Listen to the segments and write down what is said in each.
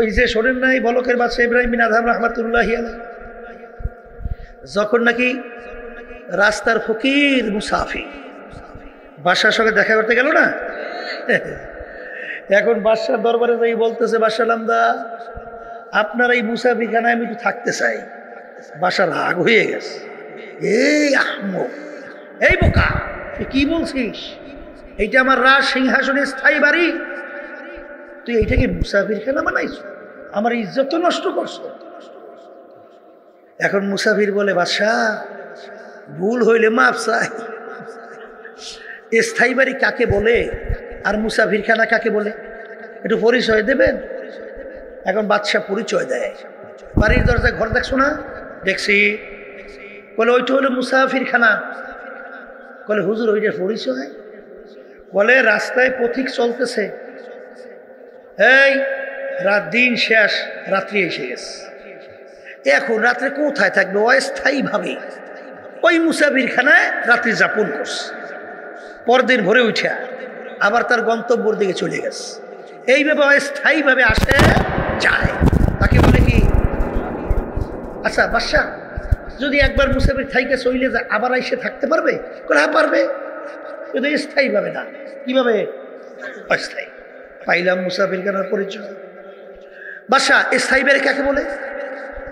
ওই যে শোনেন নাই বলকের বাদশা ইব্রাহিম বিন আদহাম রাহমাতুল্লাহি আলাইহি যখন নাকি রাস্তার ফকির মুসাফির বাদশার সঙ্গে দেখা করতে গেল না, এখন বাদশার দরবারে যাই বলতেছে, বাদশা নামদা আপনার এই মুসাফিরখানায় আমি একটু থাকতে চাই। বাদশা রাগ হয়ে গেছে, এই আহমক, এই বোকা, তুই কি বলছিস? এইটা আমার রাজ সিংহাসনের স্থায়ী বাড়ি, তুই এইটাকে মুসাফিরখানা বানাইছ, আমার ইজ্জত তো নষ্ট করছ। এখন মুসাফির বলে, বাদশা ভুল হইলে মাফ চাই, স্থায়ী বাড়ি কাকে বলে আর মুসাফিরখানা কাকে বলে একটু পরিচয় দেবেন। এখন বাদশা পরিচয় দেয়, বাড়ির দরজায় ঘর দেখছো না? দেখছি। বলে ওইটা হলো মুসাফিরখানা। বলে হুজুর ওইটার পরিচয়? বলে রাস্তায় পথিক চলতেছে, এই রাত দিন শেষ, রাত্রি এসে গেছে, এখন রাত্রে কোথায় থাকবে? অস্থায়ীভাবে ওই মুসাফিরখানায় রাত্রি যাপন করছে, পরদিন ভোরে উঠে আবার তার গন্তব্যের দিকে চলে গেছে। এইভাবে অস্থায়ীভাবে আসে যায়, তাকে বলে কি? আচ্ছা বাদশা যদি একবার মুসাফির থাইকে চলে যায় আবার এসে থাকতে পারবে? হ্যাঁ পারবে, কিন্তু স্থায়ীভাবে না। কিভাবে? অস্থায়ী। পাইলাম মুসাফিরখানার পরিচয়। বাদশা স্থায়ী বাড়ি কাকে বলে?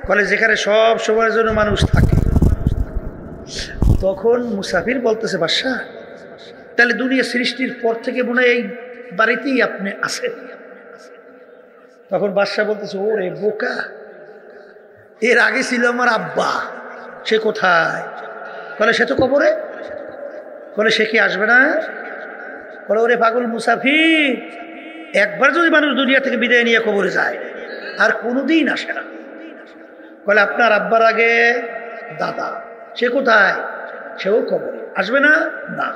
বলে যেখানে সব সময়ের জন্য মানুষ থাকে। তখন মুসাফির বলতেছে, বাদশা তাহলে দুনিয়া সৃষ্টির পর থেকে মনে হয় এই বাড়িতেই আপনি আছেন। তখন বাদশা বলতেছে, ওরে বোকা, এর আগে ছিল আমার আব্বা, সে কোথায়? বলে সে তো কবরে। বলে সে কি আসবে না? বলে ওরে পাগল মুসাফির, একবার যদি মানুষ দুনিয়া থেকে বিদায় নিয়ে কবরে যায় আর কোনোদিন আসে না। বলে আপনার আব্বার আগে দাদা, সে কোথায়? সেও কবরে, আসবে না? না।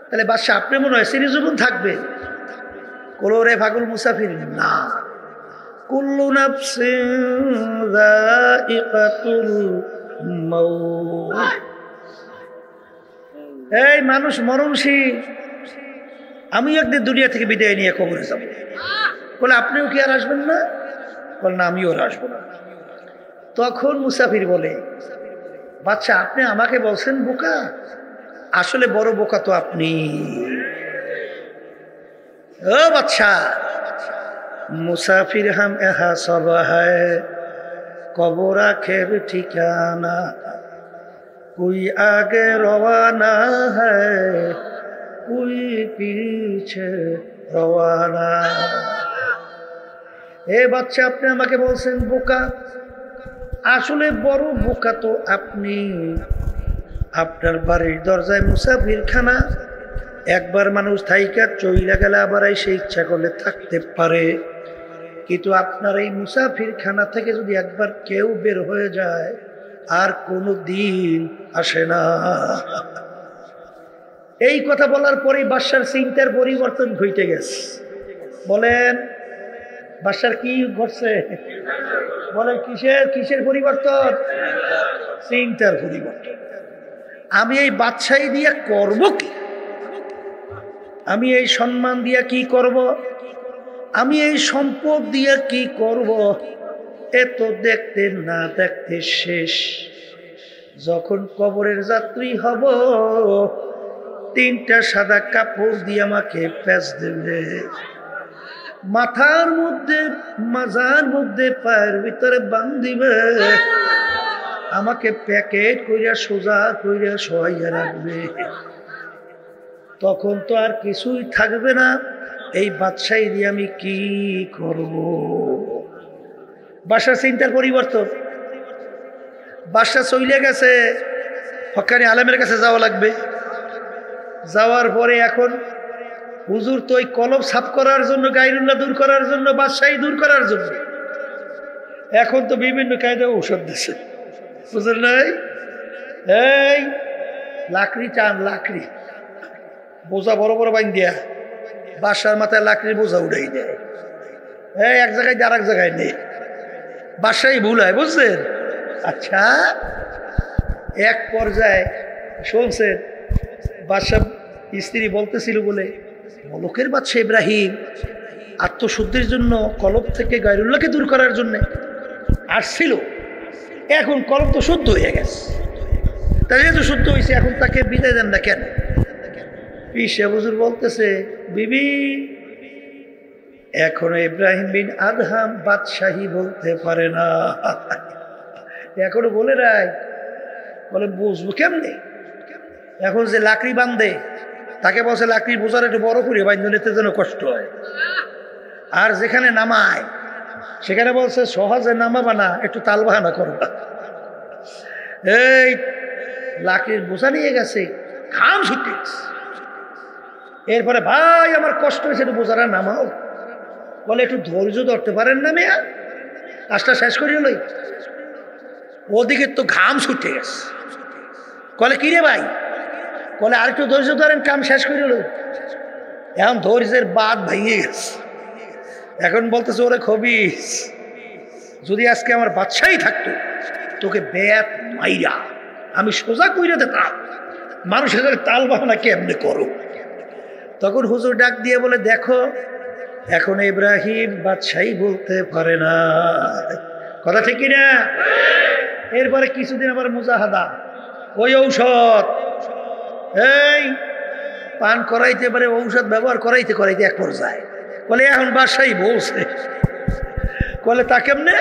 তাহলে বাদশা আপনি মনে হয় চিরজীবন থাকবে? বলে ওরে পাগল মুসাফির, না, কুল্লু নাফসিন যায়িকাতুল মাউত, এই মানুষ মরণশীল, আমি একদিন দুনিয়া থেকে বিদায় নিয়ে কবরে যাব। বলে আপনিও কি আর আসবেন না? বলে না, আমিও আর আসবো না। তখন মুসাফির বলে, বাদশা আপনি আমাকে বলছেন বোকা, আসলে বড় বোকা তো আপনি। ও বাদশা, মুসাফির হাম এহা সব হ্যায়, কবর আখের ঠিকানা, कोई आगे रवाना है कोई पीछे रवाना। এ বাচ্চা আপনি আমাকে বলছেন বোকা, আসলে বড় বোকা তো আপনি। আপনার বাড়ির দরজায় মুসাফিরখানা, একবার মানুষ থাইকা চইলা গেলে আবার এসে ইচ্ছা করলে থাকতে পারে, কিন্তু আপনার এই মুসাফিরখানা থেকে যদি একবার কেউ বের হয়ে যায় আর কোনো দিন আসে না। এই কথা বলার পরে বাদশার চিন্তার পরিবর্তন ঘটে গেছে। বলেন বাদশার কি ঘটছে? বলেন কিসের কিসের পরিবর্তন? চিন্তার পরিবর্তন। আমি এই বাদশাহী দিয়ে করব কি? আমি এই সম্মান দিয়ে কি করব? আমি এই সম্পদ দিয়ে কি করব? এত দেখতে না দেখতে শেষ। যখন কবরের যাত্রী হব, তিনটা সাদা কাপড় দিয়ে আমাকে প্যাঁচ দেবে, মাথার মধ্যে মাজার মধ্যে পায়ের ভিতরে বান্ধিবে, আমাকে প্যাকেট কইরা সোজা কইরা শোয়াইয়া রাখবে। তখন তো আর কিছুই থাকবে না, এই বাদশাহী দিয়ে আমি কি করব? বাদশার চিন্তার পরিবর্তন। বাদশা চলে গেছে, হক্কানি আলেমের কাছে যাওয়া লাগবে। যাওয়ার পরে এখন হুজুর তো ওই কলব সাফ করার জন্য, গায়রুল্লাহ দূর করার জন্য, বাদশাহী দূর করার জন্য এখন তো বিভিন্ন কায়দায় ঔষধ দিচ্ছে, বুঝলেন নাই? এই লাকড়ি টান, লাকড়ি বোঝা বড় বড় বাইন দিয়া বাদশার মাথায় লাকড়ির বোঝা উড়াই দেয়। এই এক জায়গায় দিয়ে আর এক জায়গায় নেই, বাদশাহী ভুল হয়, বুঝছেন? আচ্ছা, এক পর্যায়ে শুনছেন বাদশা স্ত্রী বলতেছিল বলে, মলকের বাদশা ইব্রাহিম আত্মশুদ্ধির জন্য কলব থেকে গায়রুল্লাহকে দূর করার জন্য আসছিল। এখন কলব তো শুদ্ধ হয়ে গেছে, তাই যেহেতু শুদ্ধ হয়েছে এখন তাকে বিদায় দেন না কেন? পিসে হুজুর বলতেছে, বিবি এখনো ইব্রাহিম বিন আদহাম বাদশাহী বলতে পারে না, এখনো বলে নাই। বলে বুঝবো কেমনে? এখন যে লাকড়ি বান্ধে তাকে বলছে লাকড়ির বোঝার একটু বড় করে বান্ধ নিতে যেন কষ্ট হয়, আর যেখানে নামায় সেখানে বলছে সহজে নামাবা না, একটু তাল বাহানা করবা। এই লাকড়ির বোঝা নিয়ে গেছে, ঘাম ছুটে গেছে। এরপরে ভাই আমার কষ্ট হয়েছে, একটু বোঝাটা নামাও। বলে একটু ধৈর্য ধরতে পারেন না মেয়া, কাজটা শেষ করিয়ে লই। ওদিকে তো ঘাম ছুটে গেছে। বলে কিরে ভাই? বলে আর একটু ধৈর্য ধরেন, কাম শেষ করিয়ে লই। এখন ধৈর্যের বাদ ভেঙে গেছে। এখন বলতেছে, ওরে খবিস, যদি আজকে আমার বাদশাই থাকতো তোকে বেত মাইরা আমি সোজা কইরা দিতাম, মানুষের তাল বাহানা কেমনে করো। তখন হুজুর ডাক দিয়ে বলে, দেখো এখন ইব্রাহিম বাদশাহী বলতে পারে না, কথা ঠিক কিনা? এরপরে কিছুদিন আবার মুজাহাদা, ওই ঔষধ এই পান করাইতে পারে, ঔষধ ব্যবহার করাইতে করাইতে এক পর্যায়ে বলে এখন বাদশাহী বলছে। বলে তা কেমনে?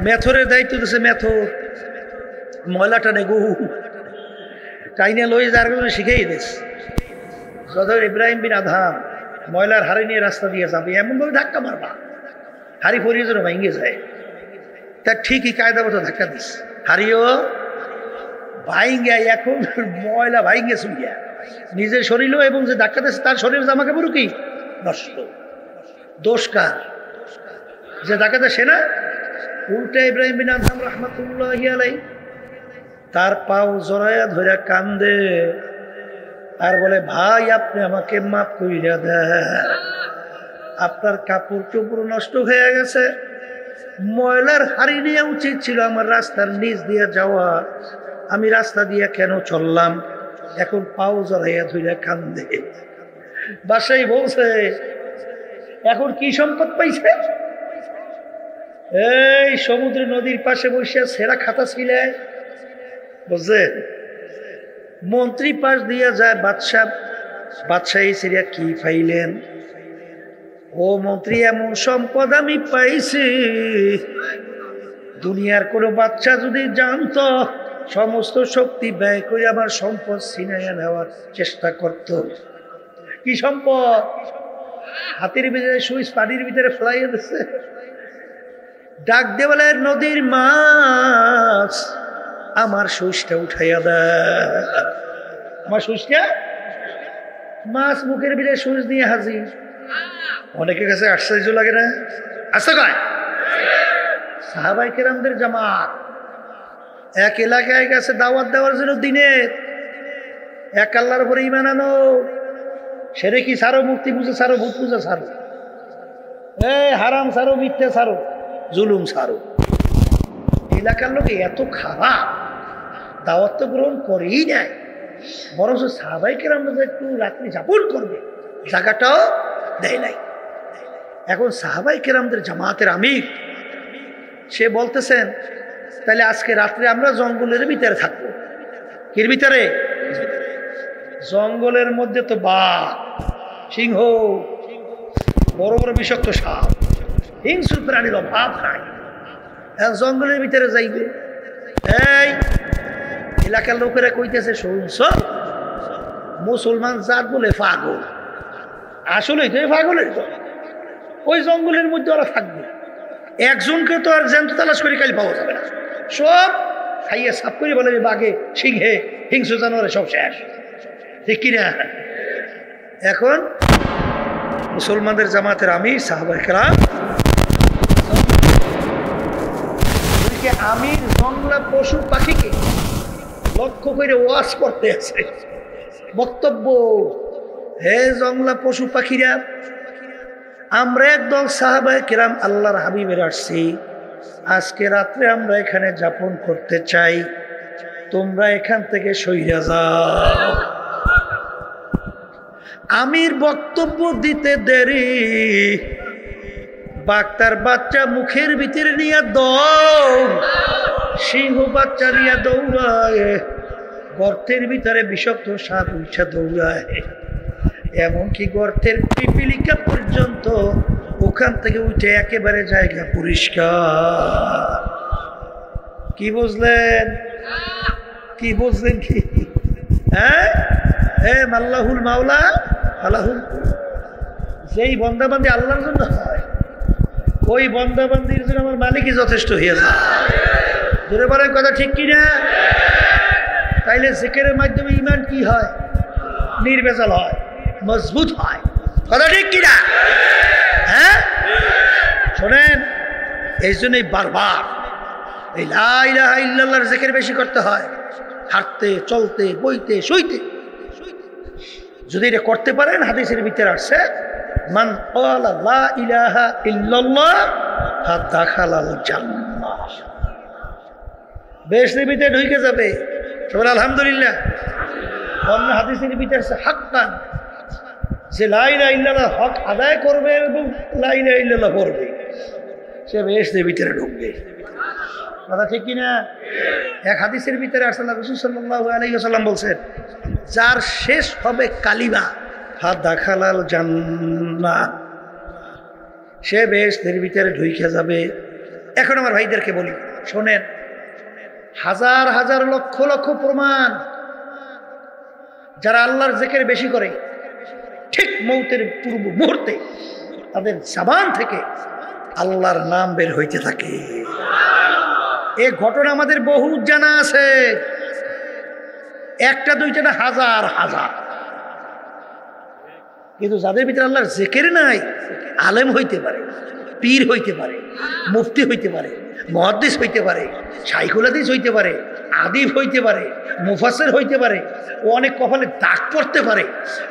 মেথরের দায়িত্ব দিচ্ছে, মেথর ময়লা টানে গু টাইনে লই যার কারণে শিখেই দিস। যত ইব্রাহিম বিন আদহাম ময়লার হাড়ি নিয়ে রাস্তা দিয়ে যাবে, এমনভাবে ধাক্কা মারবা হাড়ি পরিয়ে যেন ভেঙে যায়। তার ঠিকই কায়দা মতো ধাক্কা দিস, হাড়িও ভাইঙ্গা, এখন ময়লা ভাইঙ্গে শুনিয়া নিজের শরীরও, এবং যে ধাক্কা দিচ্ছে তার শরীর জামা কাপড় কি নষ্ট। দোষ কার? যে ধাক্কা দেয় সে না? উল্টা ইব্রাহিম বিন আদহাম রহমাতুল্লাহি আলাইহি তার পাও জড়াইয়া ধরে কান্দে আর বলে, ভাই আপনি আমাকে মাফ কইরা দেন, আপনার কাপড় চোপড় নষ্ট হয়ে গেছে, ময়লার হাড়ি নিয়ে উচিত ছিল আমার রাস্তার নিচ দিয়ে যাওয়া, আমি রাস্তা দিয়ে কেন চললাম? এখন পাও জড়াইয়া ধরে কান্দে। বাসাই বলছে, এখন কি সম্পদ পাইছে? এই সমুদ্র নদীর পাশে বসে ছেঁড়া খাতা ছিলে, বুঝলেন? মন্ত্রী পাশ দিয়ে যায়, বাদশাহী সিরিয়া কি পাইলেন? ও মন্ত্রী, এমন সম্পদ আমি পাইছি দুনিয়ার কোনো বাচ্চা যদি জানতো সমস্ত শক্তি ব্যয় করে আমার সম্পদ ছিনাইয়া নেওয়ার চেষ্টা করত। কি সম্পদ? হাতের ভিতরে সুইচ পানির ভিতরে ফেলাইয়া দিচ্ছে। ডাক দিয়ে বলে, নদীর মাছ আমার সুইচটা উঠাইয়া দেয়, আমার সুইচটা। মাছ মুখের ভিতরে সুইচ নিয়ে হাজির। অনেকের কাছে আশ্চর্য লাগে না? আচ্ছা কয় সাহাবায়ে কেরামদের জামাত এক এলাকায় গেছে দাওয়াত দেওয়ার জন্য, দিনের এক আল্লাহর উপরে ঈমান আনো, সেরে কি ছাড়ো, মুক্তি পূজা ছাড়ো, ভূত পূজা ছাড়ো, হারাম ছাড়ো, মিথ্যা ছাড়ো, জুলুম ছাড়ো। এলাকার লোক এত খারাপ, দাওয়াত তো গ্রহণ করেই নাই, বরং সাহাবায়ে কেরামরা একটু রাত্রি যাপন করবে জায়গাটাও দেয় নাই। এখন সাহাবায়ে কেরামদের জামাতের আমির সে বলতেছেন, তাহলে আজকে রাত্রে আমরা জঙ্গলের ভিতরে থাকবো। কির ভিতরে? জঙ্গলের মধ্যে তো বাঘ, সিংহ, বড় বড় বিষাক্ত সাপ, হিংস্র প্রাণীর অভাব নাই। জঙ্গলের ভিতরে যাইবে। এই এলাকার লোকেরা কইতেছে, শুনছ মুসলমান জাত বলে পাগল, আসলে তো পাগলের তো ওই জঙ্গলের মধ্যে ওরা থাকবে। একজনকে তো আর জ্যান্ত তালাশ করে কাল পাওয়া যাবে না, সব খাইয়ে সাফ করে বলে বাঘে, সিংহে, হিংস্র জানোয়ারে সব শেষ, ঠিক কিনা? এখন মুসলমানদের জামাতের আমির সাহাবায়ে কেরাম, আমির জংলা পশু পাখিকে লক্ষ্য করে ওয়াজ করতে আছে, বক্তব্য, হে জংলা পশু পাখিরা, আমরা একদল সাহাবায়ে কেরাম আল্লাহর হাবিবের আসছি, আজকে রাত্রে আমরা এখানে যাপন করতে চাই, তোমরা এখান থেকে সইরা যাও। আমির বক্তব্য দিতে দেরি, বাঘ তার বাচ্চা মুখের ভিতরে নিয়ে দৌড়, সিংহ বাচ্চা নিয়ে দৌড়ায়, গর্তের ভিতরে বিষাক্ত সাপ উঠা দৌড়ায়, এমনকি গর্তের পিপিলিকা পর্যন্ত ওখান থেকে উঠে একেবারে জায়গা পরিষ্কার। কি বুঝলেন? কি বুঝলেন? কি হ্যাঁ, মাল্লাহুল মাওলা আল্লাহুল, যেই বন্দাবান্দি আল্লাহর জন্য হয় ওই বন্দাবান্দির জন্য আমার মালিকই যথেষ্ট হয়ে যায়। জোরে বলেন কথা ঠিক কিনা? তাইলে জিকিরের মাধ্যমে ঈমান কি হয়? নির্ভেজাল হয়, মজবুত হয়। কথা ঠিক কিনা? হ্যাঁ, শোনেন, এই জন্যই বারবার এই লা ইলাহা ইল্লাল্লাহর জিকির বেশি করতে হয়, হাঁটতে, চলতে, বইতে, শুইতে। যদি এটা করতে পারেন, হাদিসের ভিতরে আসছে মান ক্বালা লা ইলাহা ইল্লাল্লাহ ফাদাখালাল জান্নাহ, বেহেশতের ভিতরে ঢুকে যাবে। সবাই আলহামদুলিল্লাহ। অন্য হাদিসের ভিতরে আছে হাক্কান, যে লা ইলাহা ইল্লাল্লাহ হক আদায় করবে এবং লা ইলাহা ইল্লাল্লাহ পড়বে, সে বেহেশতের ভিতরে ঢুকবে। কথা ঠিক কিনা? এক হাদিসের ভিতরে আসলে রাসূল সাল্লাল্লাহু আলাইহি ওয়াসাল্লাম বলছেন, যার শেষ হবে কালিমা ফাদাখালাল জান্নাহ, সে বেহেশতের ভিতরে ঢুকে যাবে। এখন আমার ভাইদেরকে বলি, শোনেন, হাজার হাজার লক্ষ লক্ষ প্রমাণ, যারা আল্লাহর জিকির বেশি করে ঠিক মৌতের পূর্ব মুহূর্তে তাদের জবান থেকে আল্লাহর নাম বের হইতে থাকে। এই ঘটনা আমাদের বহু জানা আছে, একটা দুইটা না, হাজার হাজার। কিন্তু যাদের ভিতরে আল্লাহর জিকির নাই, আলেম হইতে পারে, পীর হইতে পারে, মুফতি হইতে পারে, মুহাদ্দিস হইতে পারে, শাইখুল হাদিস হইতে পারে, আদিব হইতে পারে, মুফাসসির হইতে পারে, ও অনেক কপালে দাগ পড়তে পারে,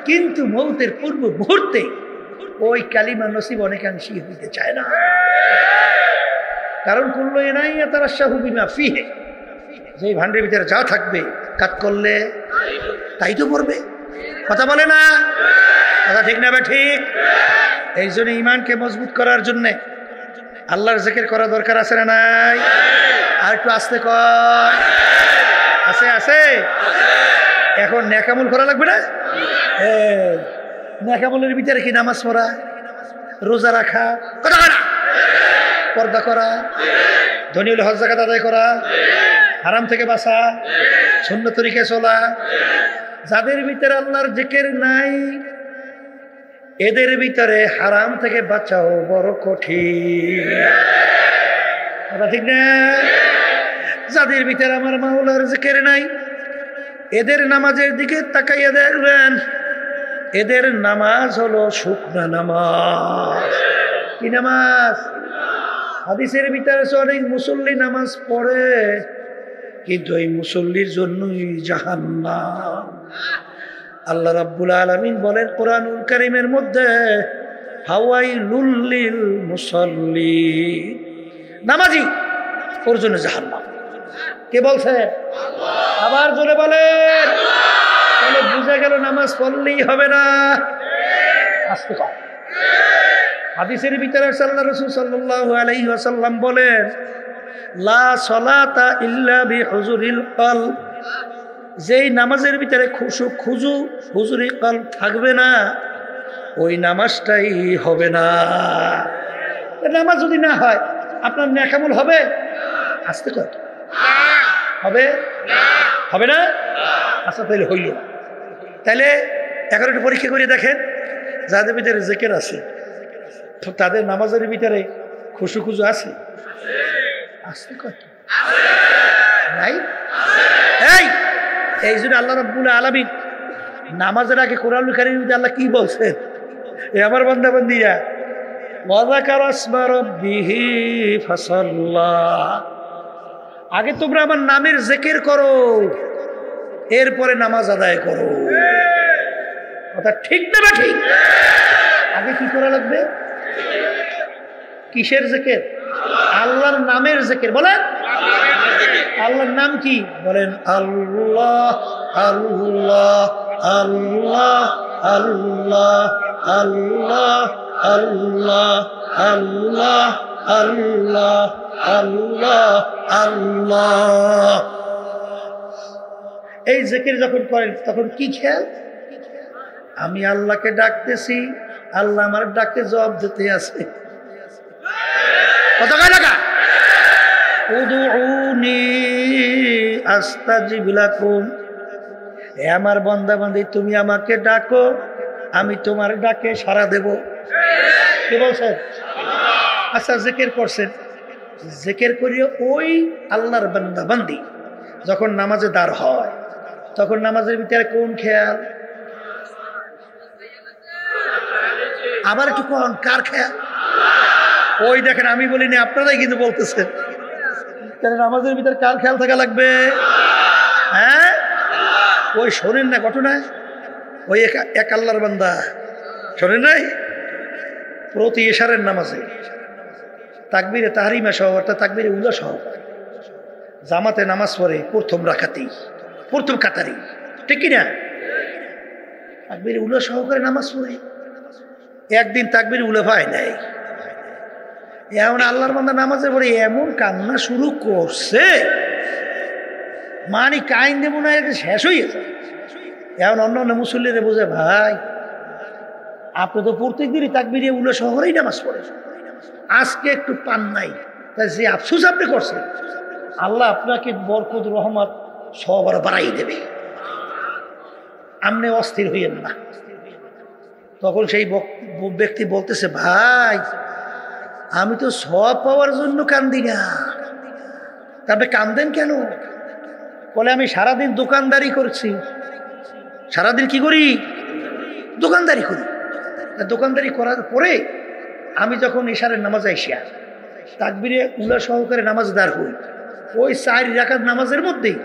কিন্তু মৌতের পূর্ব মুহূর্তে ওই কালিমা নসিব অনেকাংশই হইতে চায় না। কারণ কুল্লু ইনাইয়া তারাশাহু বিমা ফিহি, যেই ভান্ডের ভিতরে যা থাকবে কাজ করলে তাই তো পড়বে। কথা বলে না? কথা ঠিক না? ঠিক। এই জন্য ইমানকে মজবুত করার জন্যে আল্লাহর জিকির করা দরকার আছে না নাই? আর একটু আস্তে কর। আছে আছে। এখন নেকামল করা লাগবে না? নেকামলের ভিতরে কি নামাজ পড়া, রোজা রাখা, কথা বলা, পর্দা করা, ধনী হলে হজ যাকাত আদায় করা, হারাম থেকে বাঁচা, সুন্নাত তরিকায় চলা। যাদের ভিতরে আল্লাহর জিকির নাই, এদের ভিতরে হারাম থেকে বাঁচাও বড় কঠিন। কথা ঠিক না? যাদের ভিতরে আমার মাওলার জিকির নাই, এদের নামাজের দিকে তাকাইয়া দেখবেন, এদের নামাজ হলো শুকনা নামাজ। কি নামাজ? হাদিসের ভিতরে অনেক মুসল্লি নামাজ পড়ে, কিন্তু এই মুসল্লির জন্যই জাহান্নাম। আল্লাহ রাব্বুল আলামিন বলেন কোরআনুল কারীমের মধ্যে, ফাওয়াইলুল লিল মুসাল্লিন, নামাজি ওর জন্য জাহান্নাম। কে বলছে? আবার জোরে বলেন। তাহলে বুঝা গেল নামাজ পড়লেই হবে না। আস্তে কর। হাদিসের ভিতরে আল্লাহ রাসূল সাল্লাল্লাহু আলাইহি ওয়াসাল্লাম বলেন, লা সালাতা ইল্লা বিহুজুরিল কলব, যেই নামাজের ভিতরে হুজুরি কলব থাকবে না, ওই নামাজটাই হবে না। নামাজ যদি না হয় আপনার নেকামল হবে? আস্তে কর। হবে? হবে না? আচ্ছা, তাইলে হইল। তাইলে এখন একটু পরীক্ষা করে দেখেন, যাদের ভিতরে জিকির আছে তাদের নামাজের ভিতরে খুশু আছে? আস্তে কর নাই? এই জন্য আল্লাহ রাব্বুল আলামিন নামাজের আগে কোরআনুল কারীমে আল্লাহ কি বলছেন? এ আমার বান্দা বান্দীরা, ওয়া যাকারা ইসমা রাব্বিহি ফাসাল্লা, আগে তোমরা আমার নামের জিকির করো, এরপরে নামাজ আদায় করো। কথা ঠিক না? ঠিক। আগে কি করা লাগবে? কিসের জিকির? আল্লাহর নামের জিকির। বলেন আল্লাহর নাম কি? বলেন আল্লাহ আল্লাহ আল্লাহ আল্লাহ আল্লাহ আল্লাহ আল্লাহ আল্লাহ আল্লাহ আল্লাহ। এই জিকির যখন করেন তখন কি খেয়াল? আমি আল্লাহকে ডাকতেছি, আল্লাহ আমার ডাকে জবাব দিতে আছে। কত টাকা? উদউনি আস্তাজিব লাকুম, হে আমার বান্দা বান্দি তুমি আমাকে ডাকো, আমি তোমার ডাকে সাড়া দেব। কি বলছেন? আচ্ছা, জিকির করছেন, জিকির করিয়ে ওই আল্লাহর বান্দা বান্দি যখন নামাজে দাঁড় হয় তখন নামাজের ভিতরে কোন খেয়াল? আবার একটু কোন কার খেয়াল? ওই দেখেন, আমি বলিনি, আপনারাই কিন্তু বলতেছেন। নামাজের ভিতরে কার খেয়াল থাকা লাগবে? হ্যাঁ, ওই শোনেন না ঘটনা? ওই এক আল্লাহর বান্দা শোনেন নাই? প্রতি এশারের নামাজে তাকবীরে তাহরিমা সহ অর্থাৎ তাকবীরে উলা সহ জামাতে নামাজ পড়ে প্রথম রাকাতেই, প্রথম কাতারি, ঠিক কিনা? তাকবীরে উলা সহকারে নামাজ পড়ে। একদিন তাকবীরে উলা পায় নাই, এমন আল্লাহর বান্দা নামাজে পড়ে এমন কান্না শুরু করছে, মানে কাইন দেব না, শেষ হয়ে যায়। এখন অন্য অন্য মুসল্লিরা বোঝে, ভাই আপনি তো প্রত্যেক দিনই তাকবীরে উলা শহরেই নামাজ পড়ে, আজকে একটু পান নাই, তাই যে আফসোস আপনি করছেন, আল্লাহ আপনাকে বরকত রহমত সব আরো বাড়াই দেবে, আপনি অস্থির হইয়েন না। তখন সেই ব্যক্তি বলতেছে, ভাই আমি তো সব পাওয়ার জন্য কান্দি না। তারপরে কান্দেন কেন? বলে, আমি সারাদিন দোকানদারি করছি। সারাদিন কি করি? দোকানদারি করি। দোকানদারি করার পরে আমি যখন ইশারের নামাজ আইসা তাকবীরে উলা সহকারে নামাজ দাঁড় হই, ওই 4 রাকাত নামাজের মধ্যেই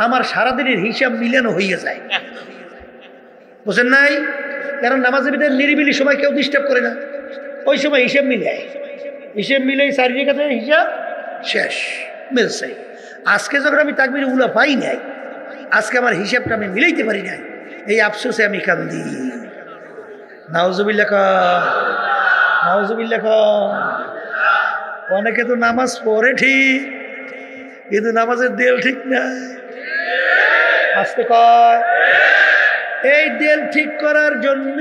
আমার সারাদিনের হিসাব মিলানো হইয়া যায়। বুঝেন নাই? কারণ নামাজের ভিতরে নিরিবিলি সময় কেউ ডিস্টার্ব করে না, ওই সময় হিসাব মিলায়, হিসাব মিলেই 4 রাকাতের হিসাব শেষ মিলছে। আজকে যখন আমি তাকবীরে উলা পাই নাই, আজকে আমার হিসাবটা আমি মিলাইতে পারি নাই, এই আফসোসে আমি কান্দি। নাউজুবিল্লাহ, নাউজুবিল্লাহ। অনেকে তো নামাজ পড়ে ঠিক, কিন্তু নামাজের দেল ঠিক নাই। আজকে কয়, এই দেল ঠিক করার জন্য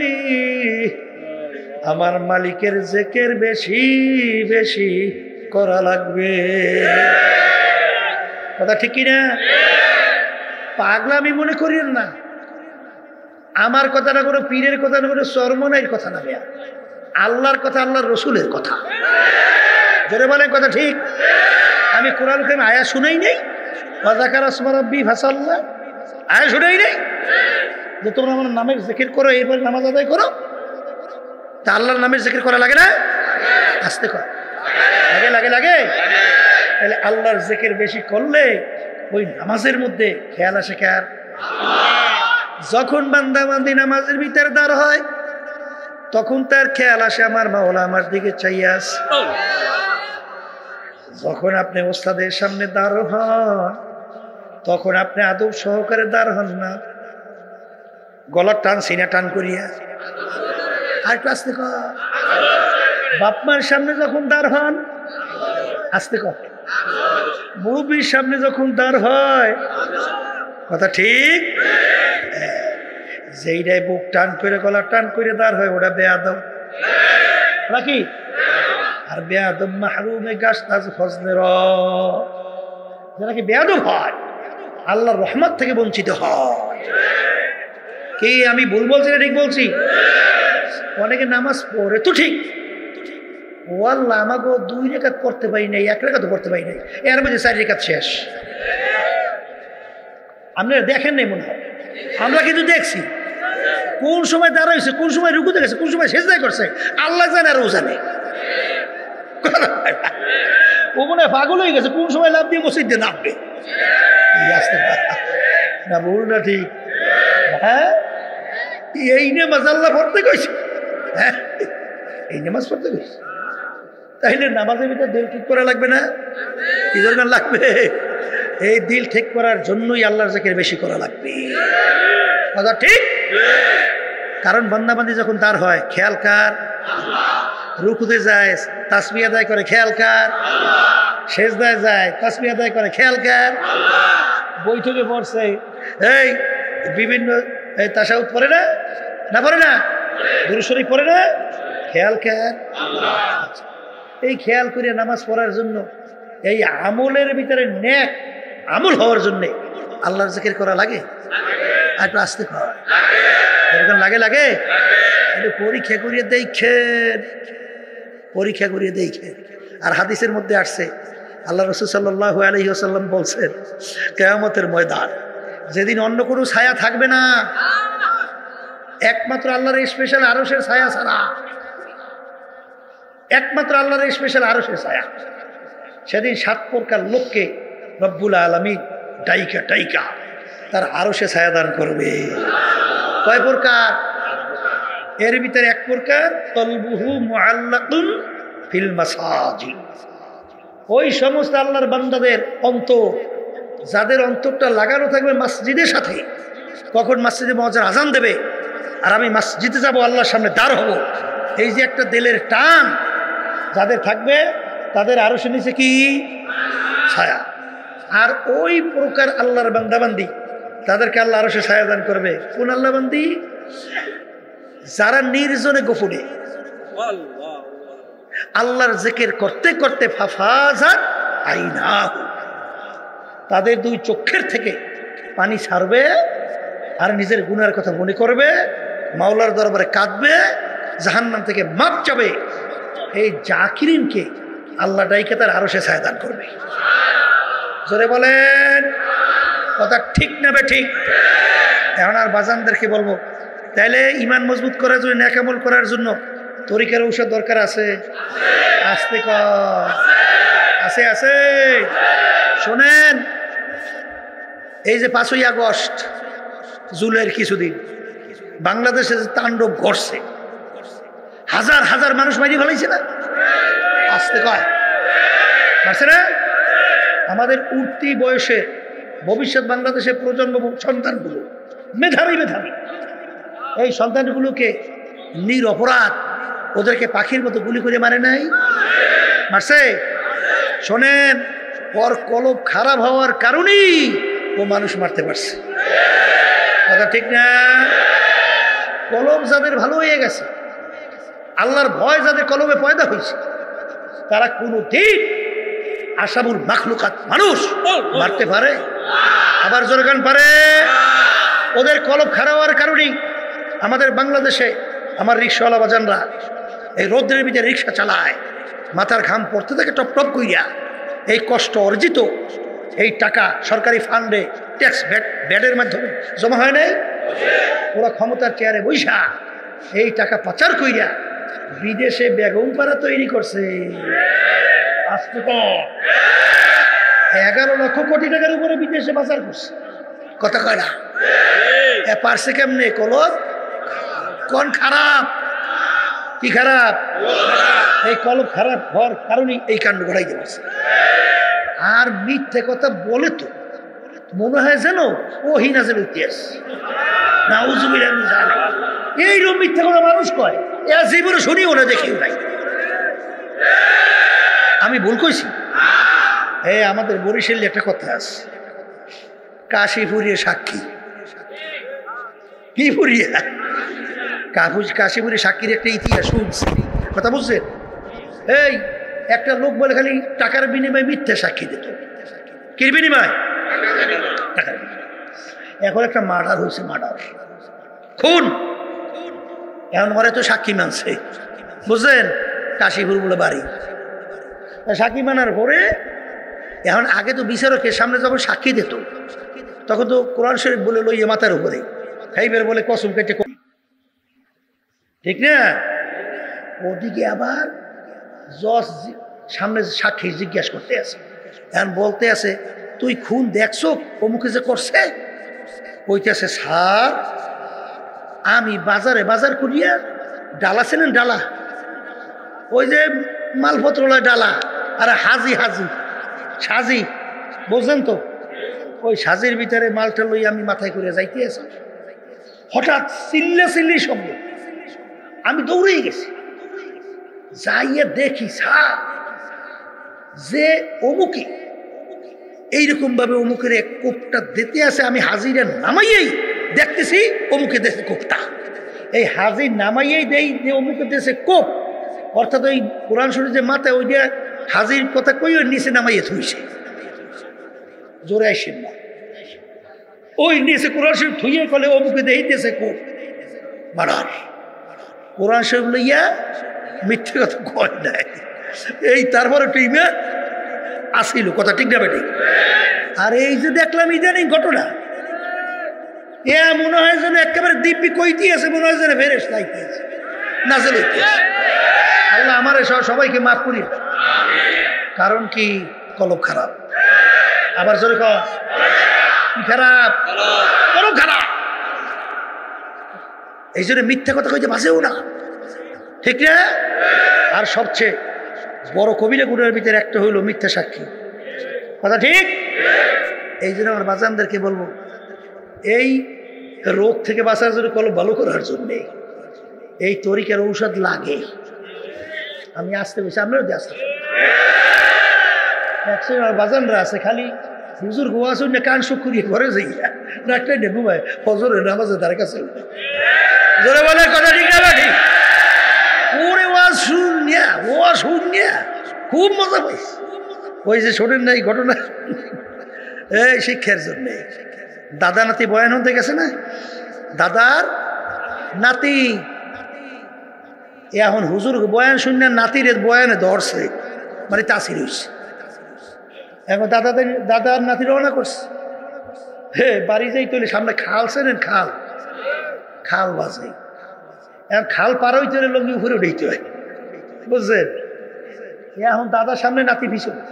আমার মালিকের জিকির বেশি বেশি করা লাগবে। কথা ঠিক কিনা? পাগলামি মনে করিয়েন না। আমার কথা না, কোনো পীরের কথা না, কোনো চরমনাইয়ের কথা না, আল্লাহর কথা, আল্লাহর রসুলের কথা। জোরে বলেন কথা ঠিক? আমি কোরআন কারীমে আয়াত শুনাই নেই, ওয়াযাকারা ইসমা রাব্বি ফাসাল্লা, আয়াত শুনাই নেই যে তোমরা আমার নামের জিকির করো, এরপরে নামাজ আদায় করো। তা আল্লাহর নামের জিকির করা লাগে না? আস্তে কর, লাগে লাগে লাগে। তাহলে আল্লাহর জিকির বেশি করলে ওই নামাজের মধ্যে খেয়াল আসে কার? যখন বান্দা বান্দি নামাজের ভিতরে দাঁড় হয় তখন তার খেয়াল আসে আমার মাওলা আমার দিকে চাইয়া আছে। যখন আপনি ওস্তাদের সামনে দাঁড় হন তখন আপনি আদব সহকারে দাঁড় হন না, গলার টান সিনা টান করিয়া। আর একটু আস্তে কর। বাপমার সামনে যখন দাঁড় হন আস্তে কর। মুরব্বীর সামনে যখন দাঁড় হয়, কথা ঠিক? যেইটাই বুক টান করে গলা টান করে দাঁড় হয় ওটা বেয়াদব নাকি? আর বেয়াদব মাহরুমে গাছ তাজ ফজলের, নাকি বেয়াদব হয় আল্লাহর রহমত থেকে বঞ্চিত হয়। কি আমি ভুল বলছি না ঠিক বলছি? অনেকে নামাজ পড়ে তো ঠিক, ও আল্লাহ আমাকে 2 রাকাত পড়তে পারি নাই, 1 রাকাতও পড়তে পারি নাই, এর মধ্যে 4 রাকাত শেষ। আপনারা দেখেন নাই মনে হয়, আমরা কিন্তু দেখছি কোন সময় দাঁড়াইছে, কোন সময় রুকুতে গেছে, কোন সময় সেজদা করছে, আল্লাহ জানে আর ও জানে। ও মনে হয় পাগল হয়ে গেছে, কোন সময় লাভ দিয়ে মসজিদে নামবে। না ভুল না ঠিক? হ্যাঁ, এই নামাজ আল্লাহ পড়তে কইছে, হ্যাঁ এই নামাজ পড়তে কইছে। তাইলে নামাজের ভিতরে দিল ঠিক করা লাগবে না? কি দরকার লাগবে? এই দিল ঠিক করার জন্যই আল্লাহর জিকির বেশি করা লাগবে। কথা ঠিক? কারণ বান্দাবান্দি যখন তার হয় খেয়াল কার? রুকুতে যায় তাসবিহ আদায় করে খেয়াল কার? সেজদায় যায় তাসবিহ আদায় করে খেয়াল কার? বৈঠকে পড়ছে এই বিভিন্ন তাশাহুদ পড়ে না, না পড়ে না, দুরূদ শরীফ পড়ে না, খেয়াল কার? এই খেয়াল করে নামাজ পড়ার জন্য, এই আমলের ভিতরে নেক আমল হওয়ার জন্যে আল্লাহর জিকির করা লাগে। আর একটু আস্তে কর, এরকম লাগে লাগে। একটু পরীক্ষা করিয়ে দেখেন, পরীক্ষা করিয়ে দেখেন। আর হাদিসের মধ্যে আসছে আল্লাহ রাসূল সাল্লাল্লাহু আলাইহি ওয়াসাল্লাম বলছেন, কিয়ামতের ময়দান যেদিন অন্য কোনো ছায়া থাকবে না, একমাত্র আল্লাহর স্পেশাল আরশের ছায়া ছাড়া, একমাত্র আল্লাহর স্পেশাল আরশের ছায়া, সেদিন 7 প্রকার লোককে রব্বুল আলামিন ডাইকা ডাইকা তার আরশে ছায়া দান করবে। কয় প্রকার? এর ভিতরে এক প্রকার কলবুহু মুআল্লাকুন ফিল মাসাজিদ, ওই সমস্ত আল্লাহর বান্দাদের অন্তর, যাদের অন্তরটা লাগানো থাকবে মসজিদের সাথে, কখন মসজিদে মুয়াজ্জিন আজান দেবে আর আমি মসজিদে যাব, আল্লাহর সামনে দাঁড় হব, এই যে একটা দিলের টান যাদের থাকবে, তাদের আরশের নিচে কি ছায়া। আর ওই প্রকার আল্লাহর বান্দাবান্দি, তাদেরকে আল্লাহ আরশে ছায়া দান করবে। কোন আল্লাহ বান্দি? যারা নির্জনে গোপনে আল্লাহর জিকির করতে করতে ফাফাজাত আইনাহু, তাদের 2 চোখের থেকে পানি ছাড়বে আর নিজের গুনার কথা মনে করবে, মাওলার দরবারে কাঁদবে, জাহান্নাম থেকে মাপ চাবে। এই জাকিরিনকে আল্লাহ ডাইকে তার আরশে ছায়া দান করবে। জোরে বলেন, কথা ঠিক না বে ঠিক? এখন আর বাজানদেরকে বলবো, তাইলে ইমান মজবুত করার জন্য, নেক আমল করার জন্য তরিকার ঔষধ দরকার আছে? আসতে কর, আছে আছে। শোনেন, এই যে 5ই আগস্ট জুলাইয়ের কিছুদিন বাংলাদেশে যে তাণ্ডব ঘটছে, হাজার হাজার মানুষ মারি ফেলাইছে না? আসতে কয়, মারছে না? আমাদের উঠতি বয়সে ভবিষ্যৎ বাংলাদেশের প্রজন্ম সন্তানগুলো মেধাবী মেধাবী, এই সন্তানগুলোকে নিরপরাধ ওদেরকে পাখির মতো গুলি করে মারে নাই? মারছে? শোনেন, ওর কলব খারাপ হওয়ার কারণেই ও মানুষ মারতে পারছে। কথা ঠিক না? কলব যাদের ভালো হয়ে গেছে, আল্লাহর ভয় যাদের কলবে পয়দা হয়েছে, তারা কোনো দিন আশাবুল মাখলুকাত মানুষ মারতে পারে? আবার জোরগান পারে? ওদের কলব খারাপ হওয়ার কারণেই আমাদের বাংলাদেশে আমার রিক্সাওয়ালা বাজানরা এই রোদ্রের ভিতরে রিক্সা চালায়, মাথার ঘাম পড়তে থাকে টপ টপ কইরা। এই কষ্ট অর্জিত এই টাকা সরকারি ফান্ডে ট্যাক্স ব্যাডের মাধ্যমে জমা হয় নাই? ওরা ক্ষমতার চেয়ারে বৈশা এই টাকা পাচার কইরা বিদেশে বেগম পাড়া তৈরি করছে। 11 লক্ষ কোটি টাকার উপরে বিদেশে পাচার করছে। কথা কয় না? পারছে কেমনে? কলব কোন খারাপ? কি খারাপ? এই কলব খারাপ হওয়ার কারণেই এই কাণ্ড ঘটাইতে পারছে। আর মিথ্যে কথা বলে তো মনে হয় যেন ওহী নাযিল ইতিহাস। নাউযুবিল্লাহ মিন যালিক। এইরকম মিথ্যে কথা মানুষ কয়, এ জীবনে শুনিও না, দেখিও নাই। আমি ভুল কইছি? আমাদের বরিশালে একটা কথা আছে, কাশীপুরের সাক্ষী। কি পুরিয়া? কাশীপুরের সাক্ষীর একটা ইতিহাস শুনছি, কথা বুঝছেন? এই একটা লোক বলে খালি টাকার বিনিময়ে মিথ্যা সাক্ষী দিত। কির বিনিময়? টাকার বিনিময়। এখন একটা মার্ডার হয়েছে, মার্ডার, খুন। এখন ঘরে তো সাক্ষী মানছে, বুঝলেন? কাশীপুর বলে বাড়ি। সাক্ষী মানার পরে এখন আগে তো বিচারকের সামনে যখন সাক্ষী দিত, তখন তো কোরআন শরীফ বলে লইয়ে মাথার উপরে খাইবের বলে কসম কেটে, ঠিক না? ওদিকে আবার জজ সামনে সাক্ষী জিজ্ঞাসা করতে আছে, এখন বলতে আছে, তুই খুন দেখছো অমুকে যে করছে? কইতেছে, স্যার আমি বাজার করিয়া ডালা ছিলেন, ডালা ওই যে মালপত্র লয় ডালা, আর হাজি সাজি, বুঝলেন তো? ওই সাজির ভিতরে মালটা লই আমি মাথায় করে যাইতে আছি, হঠাৎ চিল্লি শব্দ, আমি দৌড়েই গেছি। যাইয়া দেখি যে অমুকে এইরকম ভাবে অমুকের এক কোপটা দিতে আছে, আমি হাজিরা নামাইয়েই দেখতেছি অমুকে দেশে কোপটা, এই হাজির নামাইয়েই দেই যে অমুকে দেশে কোপ, অর্থাৎ ওই কোরআন শরীফ যে মাথায় ওই যে হাজির কথা কই ওই নিচে নামাইয়ে থুইছে, জোরে আসেন না, ওই নিচে কোরআন শরীফ থুইয়ে কলে অমুকে দেইতেছে কোপ মারার, কোরআন শরীফ লইয়া মিথ্যে কথা কয় নাই। এই তারপরে টিমে আসিল কথা, ঠিক না বেটি? আর এই যে দেখলাম ইদানিং ঘটনা, এ মনে হয় যেন একেবারে দিব্যি কইতে আছে, মনে হয় যেন ফেরেশ লাইতেছে নাজেল হইতেছে। আল্লাহ আমার সবাইকে মাফ করি, কারণ কি কলব খারাপ। আবার জোরে কর, খারাপ কলব খারাপ, এই জন্য মিথ্যা কথা কইতে বাঁচেও না, ঠিক না? আর সবচেয়ে বড় কবিরা গুণের ভিতরে একটা হইল মিথ্যা সাক্ষী, কথা ঠিক? এই জন্য আমার বাজানদেরকে বলবো, এই রোগ থেকে বাঁচার জন্য কলব ভালো করার জন্যে এই তরিকার ঔষধ লাগে। আমি আসতে বসে, আপনারও দিয়ে আসতে আমার বাজানরা আছে খালি হুজুর গোয়া শুনে কান সুখ করিয়ে ঘরে যাই না, একটা ডেবু ভাই ফজরের নামাজে তার কাছে জোরে বলে কথা, ঠিক না ঠিক? ওরে ওয়াজ শুনিয়া, ওয়াজ শুনিয়া খুব মজা পাইছে। ওই যে শোনেন না এই ঘটনা, এই শিক্ষার জন্য দাদা নাতি বয়ান হতে গেছে না, দাদার নাতি এখন হুজুর বয়ান শুনে নাতির বয়ানে ধরছে, মানে তাসির হয়েছে। এখন দাদার নাতি রওনা করছে, হে বাড়ি যাই তৈরি সামনে খাল ছেড়েন, খাল বাজে, এখন খাল পার হইতে হলে লঙ্গি ঘুরে উঠতে হয়, বুঝছেন? এখন দাদার সামনে নাতি পিছনে,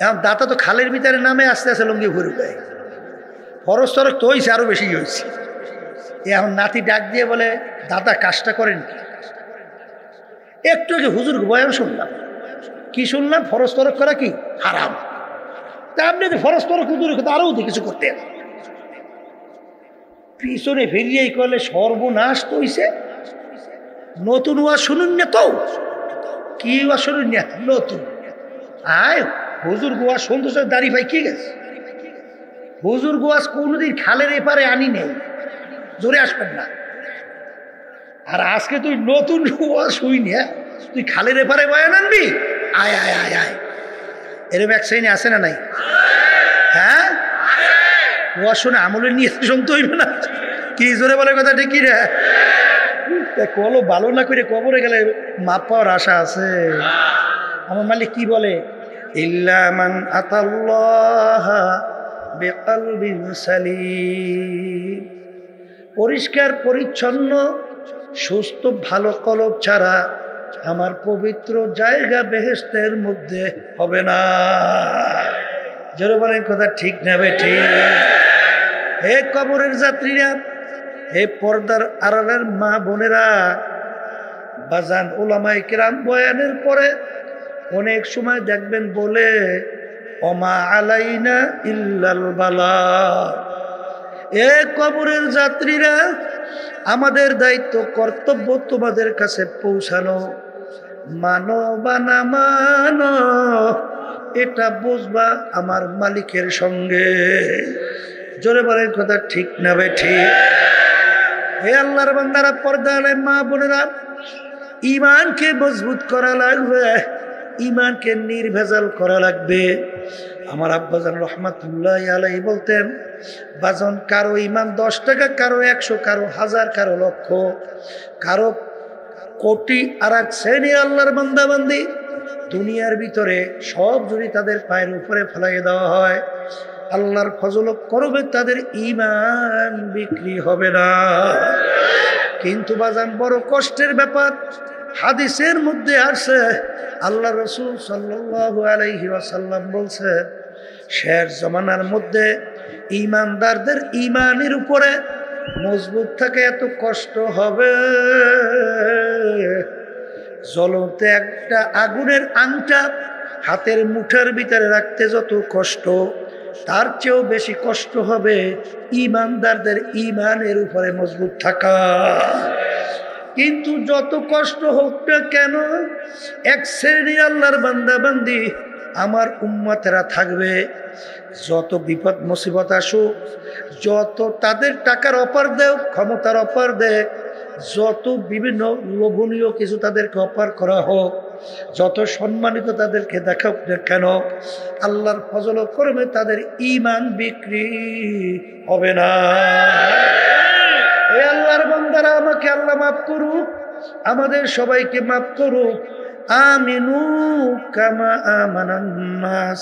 এখন দাদা তো খালের ভিতরে নামে আস্তে আস্তে লঙ্গি ঘুরে উঠায়, ফরজ তরক তো হয়েছে, আরো বেশি হয়েছে। এখন নাতি ডাক দিয়ে বলে, দাদা কাজটা করেন কি? একটু আগে হুজুর বয়ান শুনলাম, কি শুনলাম? ফরজ তরক করা কি হারাম। তা আপনি যদি ফরজ তরক হুজুরের কথা আরও কিছু করতেন, পিছনে ফিরিয়েই করলে সর্বনাশ তো হইছে। নতুন ওয়াজ শুনুন না তো, কি ওয়াজ শুনুন না নতুন, আয় হুজুর গোয়া শুনতে দাঁড়ি ভাই কি গেছে, হুজুর গোয়াজ কোনোদিন খালের এপারে আনি নেই, জোরে আসবেন না। আর আজকে তুই নতুন ওয়াজ শুই না, তুই খালের এপারে বয়ান আনবি, আয় আয় আয় আয়, এরকম এক শ্রেণী আছে না নাই? হ্যাঁ, ওয়াজ শুনে আমলের নিয়ে শুনতে হইবে না, কি জোরে বলে কথা, ঠিক কি রে? কলো ভালো না করে কবরে গেলে মাপ পাওয়ার আশা আছে। আমার মালিক কি বলে, ইল্লা মান আতাল্লাহ বিকলবিন সালিম, পরিষ্কার পরিচ্ছন্ন সুস্থ ভালো কলব ছাড়া আমার পবিত্র জায়গা বেহেশতের মধ্যে হবে না। জোরে বলেন কথা, ঠিক না বেঠিক? হে কবরের যাত্রীরা, হে পর্দার আড়ালের মা বোনেরা, বাজান উলামায়ে কেরাম বয়ানের পরে অনেক সময় দেখবেন বলে, ওমা আলাইনা ইল্লাল বালাগ। এ কবরের যাত্রীরা, আমাদের দায়িত্ব কর্তব্য তোমাদের কাছে পৌঁছানো, মানো বা না মানো এটা বুঝবা আমার মালিকের সঙ্গে। জোরে বলেন কথা, ঠিক না ভাই ঠিক? হে আল্লাহর বান্দারা, পর্দার মা বোনেরা, ইমানকে মজবুত করা লাগবে, ইমানকে নির্ভেজাল করা লাগবে। আমার আব্বাজান রহমাতুল্লাহ আলাইহি বলতেন, বাজন কারো ইমান 10 টাকা, কারো 100, কারো 1000, কারো লক্ষ, কারো কোটি। আর এক শ্রেণী আল্লাহর বান্দাবান্দি দুনিয়ার ভিতরে সব যদি তাদের পায়ের উপরে ফেলাই দেওয়া হয়, আল্লাহর ফজল করবে, তাদের ইমান বিক্রি হবে না। কিন্তু বাজান বড় কষ্টের ব্যাপার, হাদিসের মধ্যে আসে আল্লাহ রাসূল সাল্লাল্লাহু আলাইহি ওয়াসাল্লাম বলছে, শেষ জামানার মধ্যে ঈমানদারদের ঈমানের উপরে মজবুত থাকে এত কষ্ট হবে, জ্বলতে একটা আগুনের আংটা হাতের মুঠার ভিতরে রাখতে যত কষ্ট, তার চেয়েও বেশি কষ্ট হবে ঈমানদারদের ঈমানের উপরে মজবুত থাকা। কিন্তু যত কষ্ট হোক না কেন, এক শ্রেণীর আল্লাহর বান্দা বান্দি আমার উম্মতেরা থাকবে, যত বিপদ মুসিবত আসুক, যত তাদের টাকার অফার দেও, ক্ষমতার অফার দেয়, যত বিভিন্ন লোভনীয় কিছু তাদেরকে অফার করা হোক, যত সম্মানিত তাদেরকে দেখাক না কেন, আল্লাহর ফজল ও করমে তাদের ঈমান বিক্রি হবে না। এই আল্লাহর বান্দারা, আমাকে আল্লাহ মাফ করুক, আমাদের সবাইকে মাফ করুক। আমিনু কামা আমানান নাস।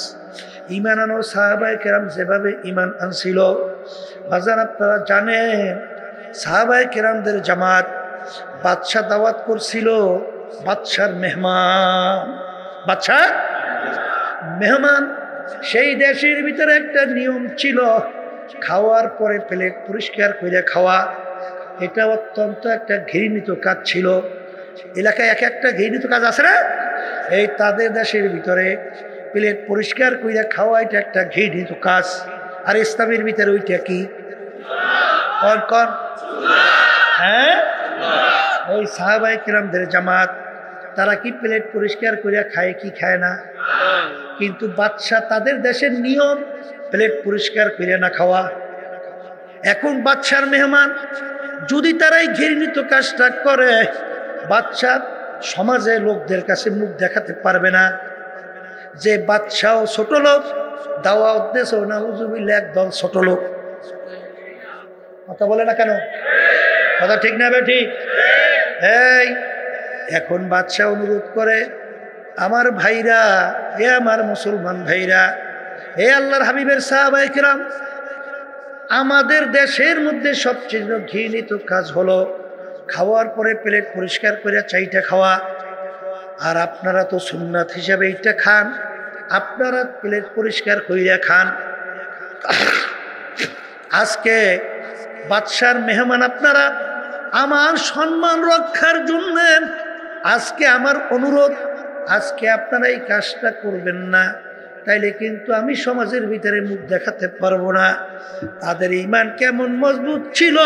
ঈমান আনার সাহাবায়ে কেরাম যেভাবে ঈমান আনছিল, বাজার আপনারা জানেন, সাহাবায়ে কেরামদের জামাত বাদশা দাওয়াত করছিল, বাদশার মেহমান, বাদশা মেহমান। সেই দেশের ভিতরে একটা নিয়ম ছিল, খাওয়ার পরে প্লেট পরিষ্কার করে খাওয়া। এটা অত্যন্ত একটা ঘৃণিত কাজ ছিল। এলাকায় এক একটা ঘৃণিত কাজ আছে না? এই তাদের দেশের ভিতরে প্লেট পরিষ্কার করে খাওয়া এটা একটা ঘৃণিত কাজ। আর ইসলামের ভিতরে ওইটা কি? কন হ্যাঁ, ওই সাহাবায়ে কেরামদের জামাত তারা কি প্লেট পরিষ্কার করে খায় কি খায় না? কিন্তু বাদশা তাদের দেশের নিয়ম প্লেট পরিষ্কার করে না খাওয়া। এখন বাদশার মেহমান যদি তারাই ঘৃণিত কাজটা করে, বাদশা সমাজে লোকদের কাছে মুখ দেখাতে পারবে না যে বাদশাও ছোট লোক, দাওয়া উদ্দেশ্য নাউজুবিল্লাহ একদল ছোট লোক। কথা বলে না কেন? কথা ঠিক না বে ঠিক? এই এখন বাদশা অনুরোধ করে, আমার ভাইরা, হে আমার মুসলমান ভাইরা, হে আল্লাহর হাবিবের সাহাবায়ে কেরাম, আমাদের দেশের মধ্যে সবচেয়ে ঘৃণিত কাজ হলো খাওয়ার পরে প্লেট পরিষ্কার করে চাইটা খাওয়া। আর আপনারা তো সুন্নাত হিসাবে এইটা খান, আপনারা প্লেট পরিষ্কার কইরা খান। আজকে বাদশার মেহমান আপনারা, আমার সম্মান রক্ষার জন্য আজকে আমার অনুরোধ, আজকে আপনারা এই কাজটা করবেন না, তাইলে কিন্তু আমি সমাজের ভিতরে মুখ দেখাতে পারবো না। তাদের ঈমান কেমন মজবুত ছিল!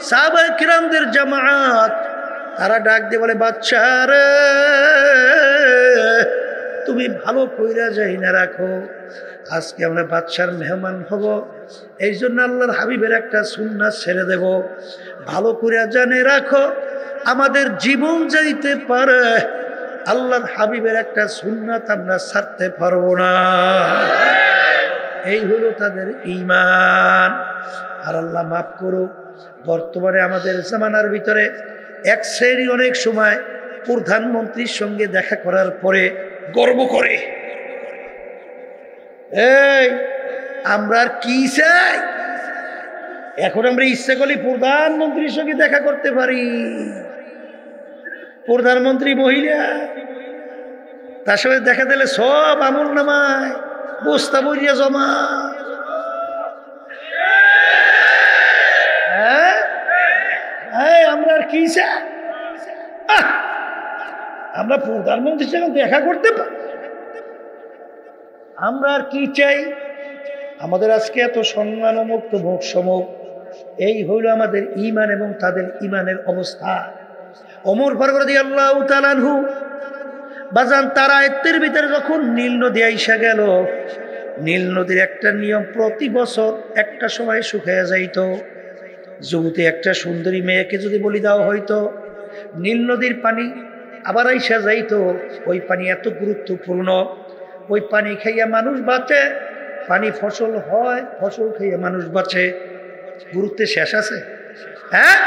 সাহাবায়ে কিরামদের জামাত তারা ডাক দিয়ে বলে, বাদশা রে, তুমি ভালো কইরা যাই না রাখো, আজকে আমরা বাদশার মেহমান হব, এই জন্য আল্লাহর হাবিবের একটা সুন্নাত ছেড়ে দেব, ভালো কইরা জানে রাখো, আমাদের জীবন যাইতে পারে, আল্লাহর হাবিবের একটা সুন্নাত আমরা ছাড়তে পারবো না। এই হলো তাদের ঈমান। আর আল্লাহ মাফ করুক, বর্তমানে আমাদের জামানার ভিতরে এক শ্রেণী অনেক সময় প্রধানমন্ত্রীর সঙ্গে দেখা করার পরে গর্ব করে, এই আমরা আর কি চাই, এখন আমরা ইচ্ছা করলে প্রধানমন্ত্রীর সঙ্গে দেখা করতে পারি। প্রধানমন্ত্রী মহিলা, তার সঙ্গে দেখা দিলে সব আমল নামায় বস্তা বইয়া জমা। হ্যাঁ, আমরা আর কি চাই, আমরা প্রধানমন্ত্রীর সঙ্গে দেখা করতে পারি, আমরা আর কি চাই? আমাদের আজকে এত সম্মান মুক্ত ভোগ সমক, এই হইল আমাদের ঈমান এবং তাদের ঈমানের অবস্থা। ওমর ফারুক রাদিয়াল্লাহু তাআলা আনহু বাজান, তার আয়ত্তের ভিতরে যখন নীল নদী আইসা গেল, নীল নদীর একটা নিয়ম, প্রতি বছর একটা সময় শুকিয়ে যাইত। যুবতী একটা সুন্দরী মেয়েকে যদি বলি দেওয়া হইতো, নীল নদীর পানি আবার আইসা যাইত। ওই পানি এত গুরুত্বপূর্ণ, ওই পানি খাইয়া মানুষ বাঁচে, পানি ফসল হয়, ফসল খাইয়া মানুষ বাঁচে। গুরুত্বে শেষ আছে? হ্যাঁ,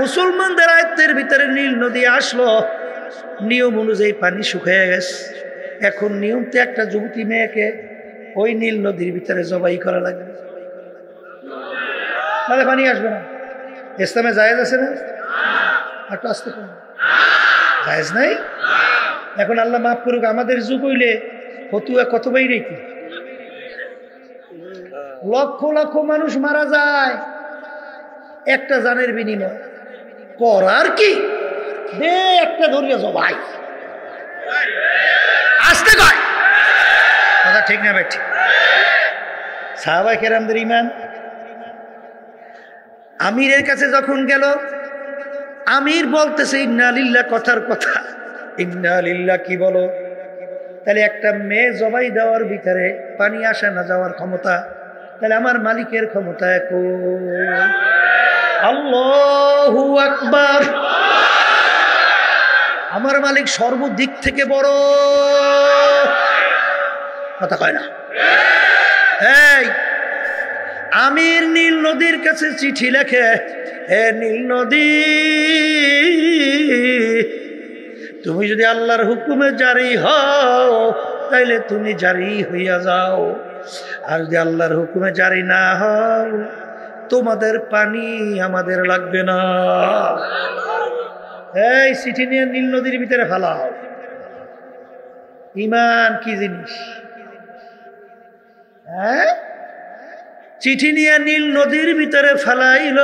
মুসলমানদের আয়ত্তের ভিতরে নীল নদী আসলো, নিয়ম অনুযায়ী পানি শুকিয়ে গেছে। এখন নিয়মতে একটা যুবতী মেয়েকে ওই নীল নদীর ভিতরে জবাই করা লাগবে, তাহলে পানি আসবে না। ইসলামে জায়েজ আছে না? একটু আসতে পারে, জায়েজ নাই। এখন আল্লাহ মাফ করুক, আমাদের যুগ হইলে ফতুয়া কত বাইরে, লক্ষ লক্ষ মানুষ মারা যায় একটা জানের বিনিময়। করার কি, দে একটা ধরিয়া জবাই, আসতে কয় কথা ঠিক না? ঠিক। সাহাবায়ে কেরামদের ঈমান। আমিরের কাছে যখন গেল, আমির বলতেছে ইন্না লিল্লাহ, কথার কথা ইন্না লিল্লাহ কি বলো? তাহলে একটা মেয়ে জবাই দেওয়ার ভিতরে পানি আসা না যাওয়ার ক্ষমতা, তাহলে আমার মালিকের ক্ষমতা আল্লাহু আকবার। আমার মালিক সর্বদিক থেকে বড়, কথা কয় না? এই আমির নীল নদীর কাছে চিঠি লেখে, হে নীল নদী, তুমি যদি আল্লাহর হুকুমে জারি হও তাইলে তুমি জারি হইয়া যাও, আর যদি আল্লাহর হুকুমে জারি না হও তোমাদের পানি আমাদের লাগবে না। এই চিঠি নিয়ে নীল নদীর ভিতরে ফেলাও। ঈমান কি জিনিস? হ্যাঁ, চিঠি নিয়ে নীল নদীর ভিতরে ফেলাইল,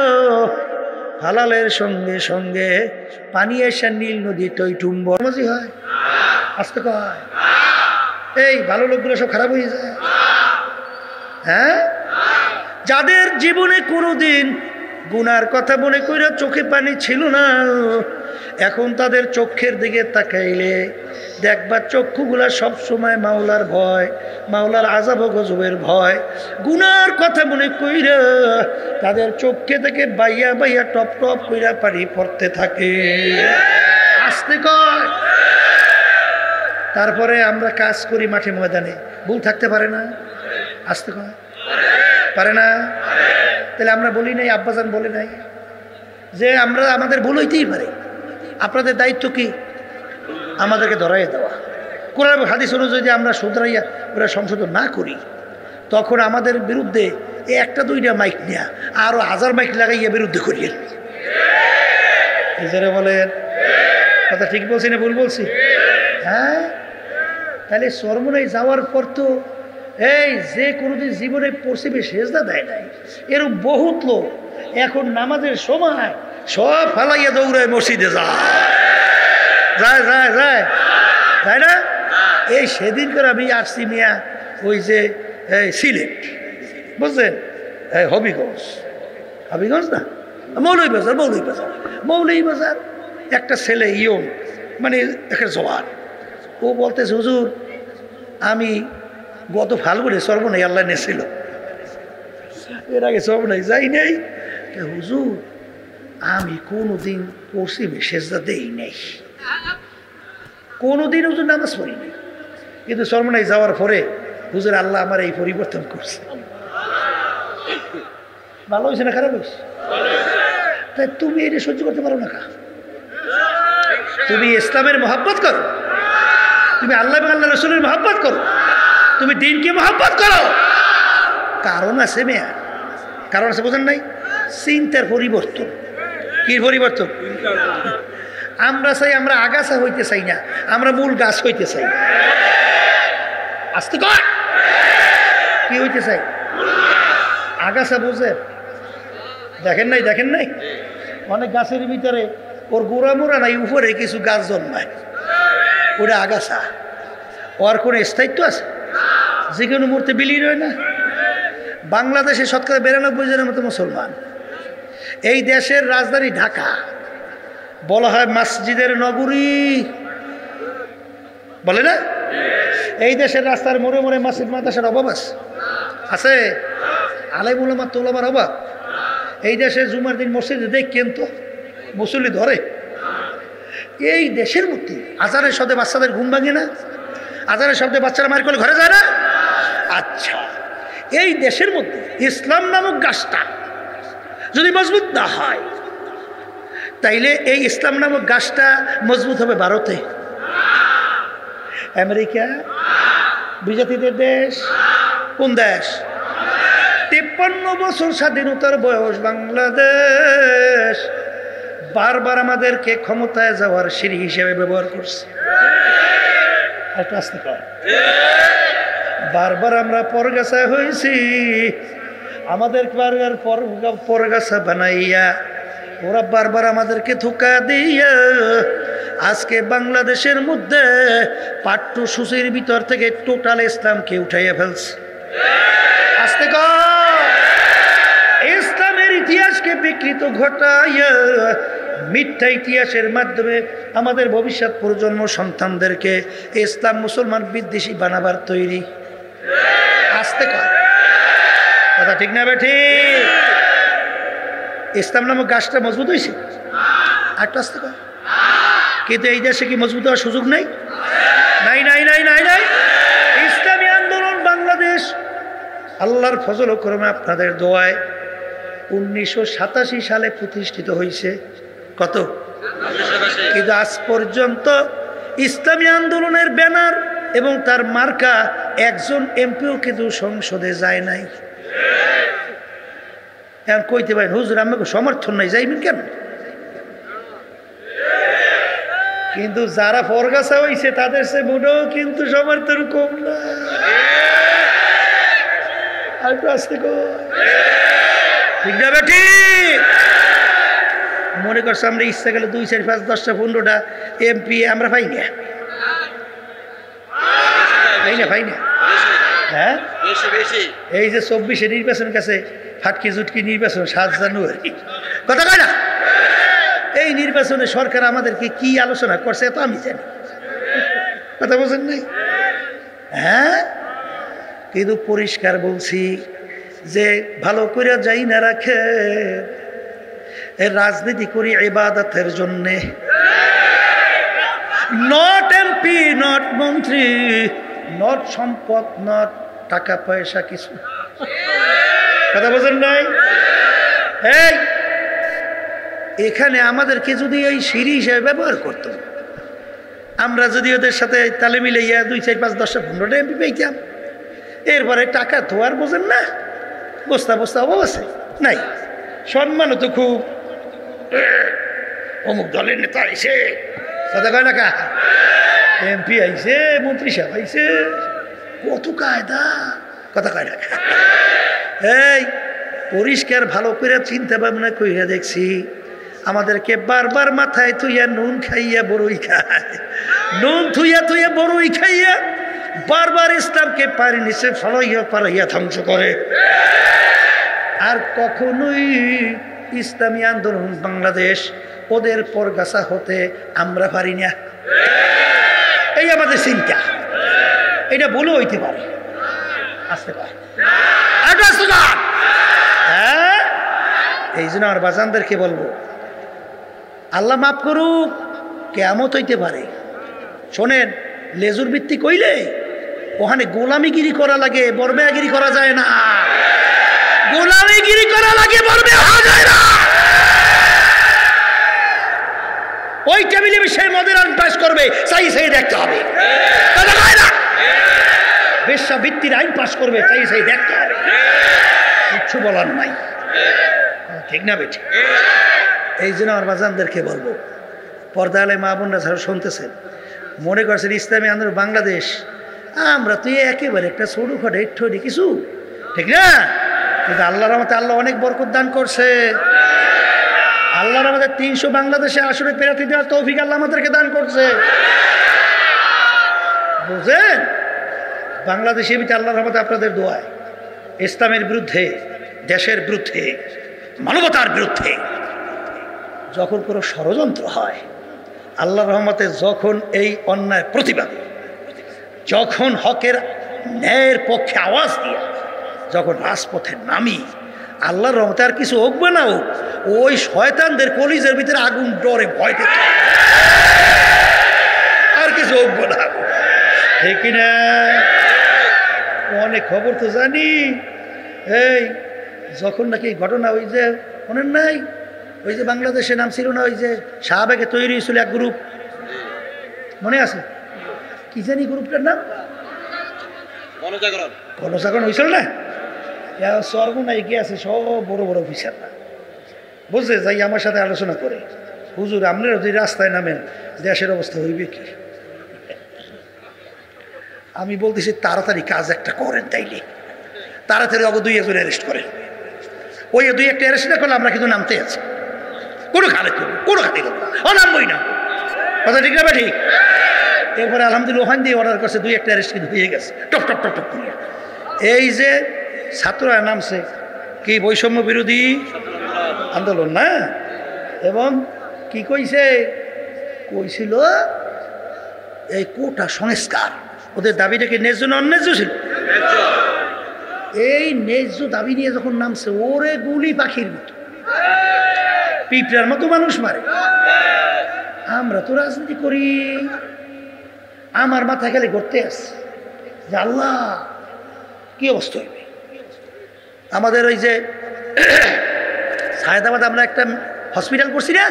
ফালালের সঙ্গে সঙ্গে পানি এসে নীল নদী টইটুম্ব মাঝি হয়, আসতে কয় এই ভালো লোকগুলো সব খারাপ হয়ে যায়। হ্যাঁ, যাদের জীবনে কোনোদিন গুনার কথা মনে কইরা চোখে পানি ছিল না, এখন তাদের চোখের দিকে তাকাইলে দেখবা চক্ষুগুলা সবসময় মাওলার ভয়, মাওলার আযাব ও গজবের ভয়। গুনার কথা মনে কইরা তাদের চোখে থেকে বাইয়া বাইয়া টপ টপ কইরা পানি পড়তে থাকে, আসতে কয়। তারপরে আমরা কাজ করি মাঠে ময়দানে, ভুল থাকতে পারে না? আসতে কয় পারে না? তাহলে আমরা বলি নাই, আব্বাজান বলে নাই যে আমরা আমাদের ভুল হইতেই পারে, আপনাদের দায়িত্ব কি? আমাদেরকে ধরাইয়া দেওয়া। কোরআন হাদিস অনুযায়ী যদি আমরা শুধরাইয়া ওরা সংশোধন না করি, তখন আমাদের বিরুদ্ধে একটা দুইটা মাইক নেয়া আরো 1000 মাইক লাগাইয়া বিরুদ্ধে করিয়ে নিজেরা বলেন। কথা ঠিক বলছি না ভুল বলছি? হ্যাঁ, তাহলে চরমোনাই যাওয়ার পর তো এই যে কোনোদিন জীবনে পশ্চিমে সেজদা দেয় নাই এরকম বহুত লোক এখন নামাজের সময় সব ফালাইয়া দৌড়ায় মসজিদে যায় যায় যায় যায় তাই না? এই সেদিন করে আমি আসছি মিয়া ওই যে সিলেট, বুঝলেন, হবিগঞ্জ, হবিগঞ্জ না মৌলভীবাজার, মৌলভীবাজার, মৌলভীবাজার একটা ছেলে ইয়ং, মানে একটা জওয়ান, ও বলতেছে হুজুর আমি গত ফাল্গুনে সর্বনাই আল্লাহ নেছিল, এর আগে সর্বনাই যাই নাই, হুজুর আমি কোনোদিন পশ্চিমে সেজদা দেই নাই, কোনোদিন হুজুর নামাজ পড়ি নাই, কিন্তু সর্বনাই যাওয়ার পরে হুজুর আল্লাহ আমার এই পরিবর্তন করছে। ভালো হয়েছে না খারাপ হয়েছে? তাই তুমি এটা সহ্য করতে পারো না? তুমি ইসলামের মহব্বত করো, তুমি আল্লাহ এবং আল্লাহ রসুলের মহব্বত করো, তুমি দিনকে মহব্বত করো, কারণ আছে মেয়া, কারণ আছে, বোঝেন নাই? চিন্তার পরিবর্তন। কি পরিবর্তন? আমরা চাই আমরা আগাছা হইতে চাই না, আমরা মূল গাছ হইতে চাই। আস্তে কর, কি হইতে চাই? আগাছা বুঝে দেখেন নাই? দেখেন নাই অনেক গাছের ভিতরে ওর গোড়া মোড়া নাই, উপরে কিছু গাছ জন্মায়, ওটা আগাছা। ওর কোনো স্থায়িত্ব আছে? যে কোনো মুহূর্তে বিলীন হয় না। বাংলাদেশে শতকরা 92% মতো মুসলমান। এই দেশের রাজধানী ঢাকা, বলা হয় মসজিদের নগরী, বলে না? এই দেশের রাস্তার মোড়ে মোড়ে মসজিদ মাদ্রাসার অভাব আছে, আলেম উলামা তোলামার অভাব। এই দেশে জুমার দিন মসজিদে দেখেন তো মুসল্লি ধরে। এই দেশের মধ্যে আজানের শব্দে বাচ্চাদের ঘুম ভাঙে না? আজানের শব্দে বাচ্চারা মায়ের কোলে ঘরে যায় না? আচ্ছা, এই দেশের মধ্যে ইসলাম নামক গাছটা যদি মজবুত না হয়, তাইলে এই ইসলাম নামক গাছটা মজবুত হবে ভারতে, আমেরিকা, বিজাতিদের দেশ। কোন দেশ? 53 বছর স্বাধীনতার বয়স বাংলাদেশ বারবার আমাদেরকে ক্ষমতায় যাওয়ার সিঁড়ি হিসেবে ব্যবহার করছে। বারবার আমরা পরগাছা হয়েছি, আমাদের বারবার পরগাছা বানাইয়া ওরা বারবার আমাদেরকে ধোঁকা দিয়া আজকে বাংলাদেশের মধ্যে পাঠ্যসূচির ভিতর থেকে টোটাল ইসলামকে উঠাইয়া ফেলছে। আস্তে কর, ইসলামের ইতিহাসকে বিকৃত ঘটাইয়া মিথ্যা ইতিহাসের মাধ্যমে আমাদের ভবিষ্যৎ প্রজন্ম সন্তানদেরকে ইসলাম মুসলমান বিদ্বেষী বানাবার তৈরি। আসতে কর কথা ঠিক না বেঠি? ইসলাম নামক গাছটা মজবুত হয়েছে, আরেকটু আসতে কর। কিন্তু এই দেশে কি মজবুত হওয়ার সুযোগ নাই? নাই নাই নাই নাই নাই। ইসলামী আন্দোলন বাংলাদেশ আল্লাহর ফজল ও করমে আপনাদের দোয়ায় 1987 সালে প্রতিষ্ঠিত হয়েছে। কত? কিন্তু আজ পর্যন্ত ইসলামী আন্দোলনের ব্যানার এবং তার মার্কা একজন এমপিও কিন্তু সংসদে যায় নাই। এখন কইতে পারেন হুজুর আমাকে সমর্থন নাই, যাইবেন কেন? কিন্তু যারা ফরগাছা হয়েছে তাদের সে মোটেও কিন্তু সমর্থন কম না। আর আসতে ঠিক না বেটি? মনে করছে আমরা ইচ্ছা গেলে 2, 4, 5, 10টা 15টা এমপি আমরা পাই না, পাই না। হ্যাঁ, এই যে 24-এ নির্বাচন কাছে ফাটকি জুটকি নির্বাচন 7 জানুয়ারি, কথা কয় না? এই নির্বাচনে সরকার আমাদেরকে কি আলোচনা করছে তো আমি জানি, কথা বলছেন নাই? হ্যাঁ, কিন্তু পরিষ্কার বলছি যে ভালো করে যাই না রাখে রাজনীতি করি ইবাদতের জন্যে, নট এমপি, নট মন্ত্রী, নট সম্পদ, নট টাকা পয়সা কিছু, কথা বলছেন নাই? এই এখানে আমাদেরকে যদি এই সিঁড়ি হিসেবে ব্যবহার করতো, আমরা যদি ওদের সাথে তালে মিলাইয়া 2, 4, 5, 10টা 15টা এমপি পেয়েছিলাম, এরপরে টাকা তো আর বোঝেন না, বস্তা বস্তা অভাব আছে নাই, সম্মানও তো খুব, অমুক দলের নেতা আইছে, কথা কয় না কা, এমপি আইছে, মন্ত্রী সাহেব আইছে, কত কায়দা, কথা কয় না কা। এই পরিষ্কার ভালো করে চিন্তা ভাবনা কইরা দেখছি আমাদেরকে বারবার মাথায় থুইয়া নুন খাইয়া বড়ই খায়, নুন থুইয়া থুইয়া বড়ই খাইয়া বারবার ইসলামকে পারি নিচে ফলাইয়া পালাইয়া ধ্বংস করে। আর কখনোই ইসলামী আন্দোলন বাংলাদেশ ওদের পরগাছা হতে আমরা পারি না, এই আমাদের চিন্তা। এটা ভুলও হইতে পারে, আসতে পারে। হ্যাঁ, এই জন্য আর বাজানদেরকে বলবো আল্লাহ মাফ করুক, কেয়ামত হইতে পারে। শোনেন, লেজুর ভিত্তি কইলে ওখানে গোলামিগিরি করা লাগে, বরবেয়াগিরি করা যায় না, গোলামিগিরি করা লাগে, বরবেয়া হওয়া যায় না। ওই টেবিলে সে মদের আইন পাস করবে, চাই সেই দেখতে হবে, বেশ্যা ভিত্তির আইন পাস করবে, চাই সেই দেখতে হবে, কিচ্ছু বলার নাই, ঠিক না বেঠি? এই জন্য আমার বাজানদেরকে বলবো, পর্দালে মা বোনরা যারা শুনতেছেন, মনে করছেন ইসলামী আন্দোলন বাংলাদেশ আমরা তো একেবারে একটা ছোটখাটো একটু কিছু, ঠিক না? কিন্তু আল্লাহর রহমতে আল্লাহ অনেক বরকত দান করছে। আল্লাহর আমাদের 300 বাংলাদেশে আসলে প্রার্থী দেওয়ার তৌফিক আল্লাহ আমাদেরকে দান করছে, বুঝেন? বাংলাদেশের ভিতরে আল্লাহর রহমতে আপনাদের দোয়ায় ইসলামের বিরুদ্ধে, দেশের বিরুদ্ধে, মানবতার বিরুদ্ধে যখন কোনো ষড়যন্ত্র হয়, আল্লাহর রহমতে যখন এই অন্যায় প্রতিবাদ, যখন হকের ন্যায়ের পক্ষে আওয়াজ দিয়ে যখন রাজপথে নামি, আল্লাহর রহমতে আর কিছু হোকবে না, ওই শয়তানদের কলিজের ভিতরে আগুন ডরে ভয় পেত, আর কিছু হোকবে না, ঠিক না? অনেক খবর তো জানি। এই যখন নাকি ঘটনা, ওই যে মনে নাই, ওই যে বাংলাদেশে নাম ছিল না, ওই যে শাহবাগে তৈরি হয়েছিল এক গ্রুপ, মনে আছে? কি জানি গ্রুপটার নাম? গণজাগরণ হয়েছিল না? স্বর্গ নাই কি আছে, সব বড় বড় অফিসার না, বুঝছে, যাই আমার সাথে আলোচনা করে, হুজুর আপনারা যদি রাস্তায় নামেন দেশের অবস্থা হইবে কি? আমি বলতেছি তাড়াতাড়ি কাজ একটা করেন, তাইলে তাড়াতাড়ি অগ 2-1 অ্যারেস্ট করেন। ওই 2-1 অ্যারেস্ট না করলে আমরা কিন্তু নামতে আছি, কোনো খালে করবো, কোনো খাতে করবো, ও নামবই না, কথা ঠিক না? ঠিক। এরপরে আলহামদুলিল্লাহ ওখান দিয়ে অর্ডার করছে, 2-1 অ্যারেস্ট কিন্তু হয়ে গেছে, টপ টপ টপ টপ করিয়া। এই যে ছাত্ররা নামছে কি বৈষম্য বিরোধী আন্দোলন না, এবং কি কইছে? কইছিল এই কোটা সংস্কার, ওদের দাবিটা কি ন্যায্য না অন্যায্য ছিল? এই ন্যায্য দাবি নিয়ে যখন নামছে, ওরে গুলি পাখির মতো, পিঁপড়ার মতো মানুষ মারে। আমরা তো রাজনীতি করি, আমার মাথায় খালি ঘুরতে আসছে যে আল্লাহ কি অবস্থা হইবে। আমাদের ওই যে সায়েদাবাদ আমরা একটা হসপিটাল করছি না,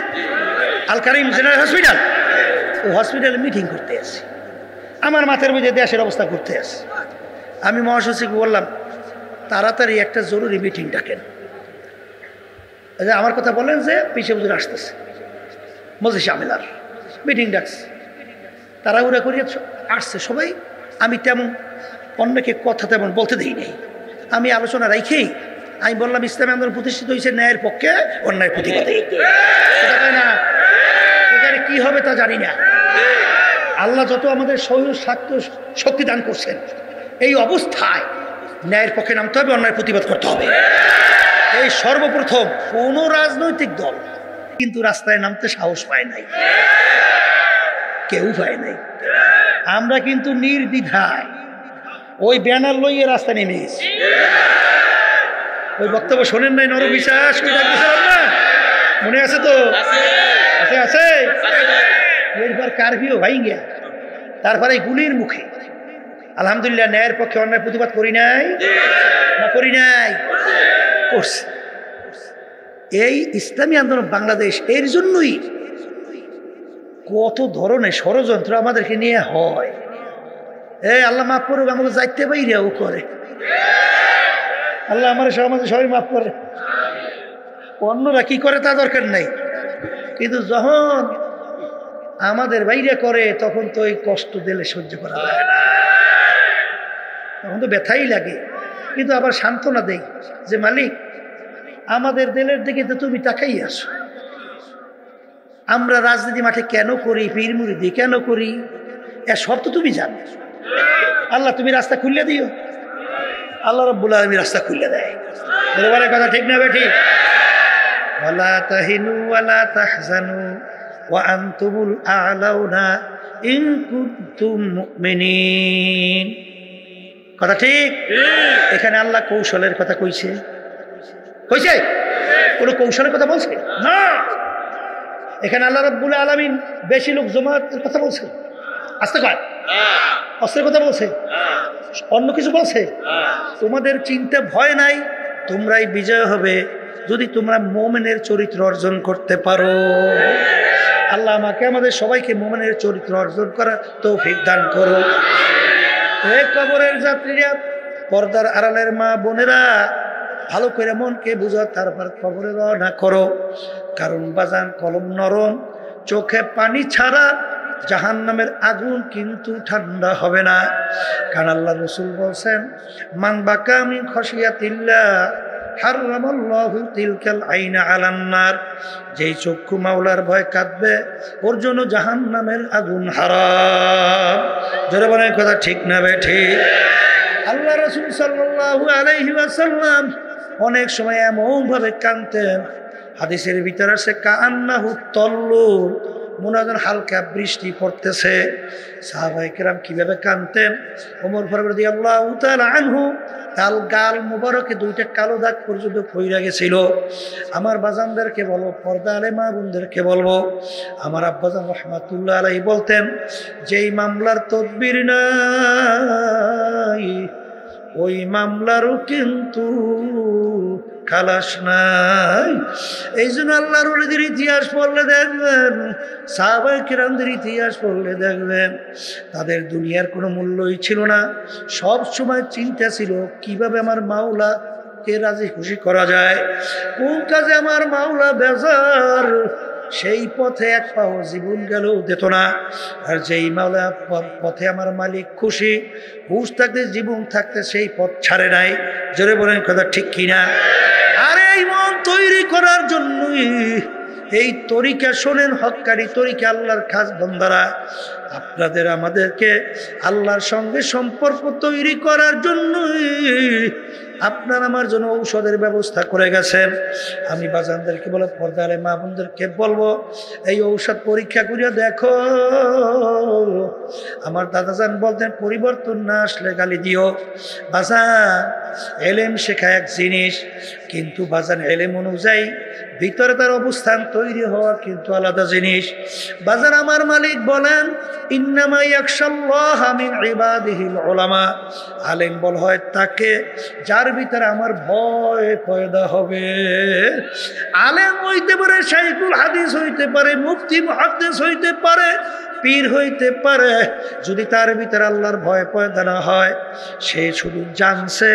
আল কারিম জেনারেল হসপিটাল, ওই হসপিটালে মিটিং করতে আসি, আমার মাথার মধ্যে দেশের অবস্থা করতে আসি। আমি মহাসচিবকে বললাম তাড়াতাড়ি একটা জরুরি মিটিং ডাকেন। আমার কথা বলেন যে পিছিয়ে বুঝে আসতেছে মজলিস আমিলার মিটিং ডাকছে, তাড়াহুড়া করিয়ে আসছে সবাই। আমি তেমন অন্যকে কথা তেমন বলতে দিই নাই, আমি আলোচনা রাখেই আমি বললাম ইসলামী আন্দোলন প্রতিষ্ঠিত হয়েছে ন্যায়ের পক্ষে, অন্যায়ের প্রতিবাদে। না এখানে কি হবে তা জানি না, আল্লাহ যত আমাদের শক্তি দান করছেন, এই অবস্থায় ন্যায়ের পক্ষে নামতে হবে, অন্যায়ের প্রতিবাদ করতে হবে। এই সর্বপ্রথম কোন রাজনৈতিক দল কিন্তু রাস্তায় নামতে সাহস পায় নাই, কেউ পায় নাই। আমরা কিন্তু নির্দ্বিধায় ওই ব্যানার লইয়ে রাস্তায় নেমে গেছি। ওই বক্তব্য শোনেন নাই? নর বিশ্বাস না, মনে আছে তো? আছে আছে। এরপর কারফিউ ভাই গিয়া, তারপরে গুলির মুখে আলহামদুলিল্লাহ ন্যায়ের পক্ষে অন্যায় প্রতিবাদ করি নাই না করি নাই? করছে। এই ইসলামী আন্দোলন বাংলাদেশ এর জন্যই কত ধরনের ষড়যন্ত্র আমাদেরকে নিয়ে হয়। এই আল্লাহ মাফ করুক, আমাকে যাইতে বাইরেও করে, আল্লাহ আমার সমাজে সবাই মাফ করে। অন্যরা কি করে তা দরকার নাই, কিন্তু যখন আমাদের বাইরে করে তখন তো এই কষ্ট দিলে সহ্য করা যায় না, তখন তো ব্যথাই লাগে। কিন্তু আবার সান্ত্বনা দেই যে মালিক আমাদের দিলের দিকে তো তুমি তাকাই আসো। আমরা রাজনীতি মাঠে কেন করি, পীর মুরিদি কেন করি, এর সব তো তুমি জানো। আল্লাহ তুমি রাস্তা খুলে দিও, আল্লাহ রাব্বুল আলামিন রাস্তা খুলে দেয়। বলবারের কথা ঠিক না বেঠিক? ওয়ালা তাহিনু ওয়ালা তাহজানু ওয়া আনতুমুল আ'লাউনা ইন কুনতুম মুমিনিন। কথা ঠিক? এখানে আল্লাহ কৌশলের কথা কইছে, কইছে? কোন কৌশলের কথা বলছে না। এখানে আল্লাহ রাব্বুল আলামিন বেশি লোক জমাতের কথা বলছে, আস্তে কয় অস্ত্রের কথা বলছে, অন্য কিছু বলছে? তোমাদের চিন্তা ভয় নাই, তোমরাই বিজয় হবে যদি তোমরা মুমিনের চরিত্র অর্জন করতে পারো। আল্লাহ আমাকে আমাদের সবাইকে মুমিনের চরিত্র অর্জন করার তৌফিক দান করো। হে কবরের যাত্রীরা, পর্দার আড়ালের মা বোনেরা, ভালো করে মনকে বুঝো, তারপর কবরে রওনা করো। কারণ বাজান কলম নরম, চোখে পানি ছাড়া জাহান্নামের আগুন কিন্তু ঠান্ডা হবে না। কারণ আল্লাহ রাসূল বলেন, মান বাকা মিন খাশিয়াতিল্লাহ হারামাল্লাহু তিলকাল আইনা আলান নার। যেই চক্ষু মাওলার ভয় কাঁদবে, ওর জন্য জাহান্নামের আগুন হারাম। জোরে বলেন কথা ঠিক না বেঠিক? আল্লাহ রাসূল সাল্লাল্লাহু আলাইহি ওয়াসাল্লাম অনেক সময় এমন ভাবে কাঁদতেন, হাদিসের ভিতরে আছে কান্নাহু তল্লুল, মনে হয় হালকা বৃষ্টি পড়তেছে। সাহাবায়ে কেরাম কিভাবে কাঁদতেন? ওমর ফারুক রাদিয়াল্লাহু তাআলা আনহু তার গাল মুবারকে দুইটা কালো দাগ পর্যন্ত পইরা গেছিল। আমার বাজানদেরকে বলবো, পর্দা আলে মা বোনদেরকে বলবো, আমার আব্বাজান রাহমাতুল্লাহ আলাইহি বলতেন, যেই মামলার তদবির নাই ওই মামলারও কিন্তু খালাস নাই। এই জন্য আল্লাহর ওলিদের ইতিহাস পড়লে দেখবেন, সাহাবায়ে কেরামদের ইতিহাস পড়লে দেখবেন, তাদের দুনিয়ার কোনো মূল্যই ছিল না। সব সময় চিন্তা ছিল কিভাবে আমার মাওলাকে রাজি খুশি করা যায়, কোন কাজে আমার মাওলা বেজার, সেই পথে এক পাও জীবন গেলেও দিত না। আর যেই মাওলা পথে আমার মালিক খুশি, হুঁশ থাকতে জীবন থাকতে সেই পথ ছাড়ে নাই। জোরে বলেন কথা ঠিক কিনা? আর এই মন তৈরি করার জন্যই এই তরিকা শোনেন, হক্কানি তরিকা আল্লাহর খাস বান্দারা, আপনাদের আমাদেরকে আল্লাহর সঙ্গে সম্পর্ক তৈরি করার জন্যই আপনার আমার জন্য ঔষধের ব্যবস্থা করে গেছেন। আমি বাজানদেরকে বলে পর্দারে মা বোনদেরকে বলবো, এই ঔষধ পরীক্ষা করিয়া দেখো। আমার দাদাজান বলতেন, পরিবর্তন না আসলে গালি দিও। বাজান এলেম শেখা এক জিনিস, কিন্তু বাজান এলেম অনুযায়ী ভিতরে তার অবস্থান তৈরি হওয়া কিন্তু আলাদা জিনিস। বাজান আমার মালিক বলেন, ইন্নামা ইয়াখশাল্লাহা মিন ইবাদিহিল উলামা। আলেম বল হয় তাকে যার ভিতরে আমার ভয় পয়দা হবে। আলেম হইতে পারে, শাইখুল হাদিস হইতে পারে, মুফতি মুহাদ্দিস হইতে পারে, পীর হইতে পারে, যদি তার ভিতরে আল্লাহর ভয় পয়দা না হয়, সে শুধু জানছে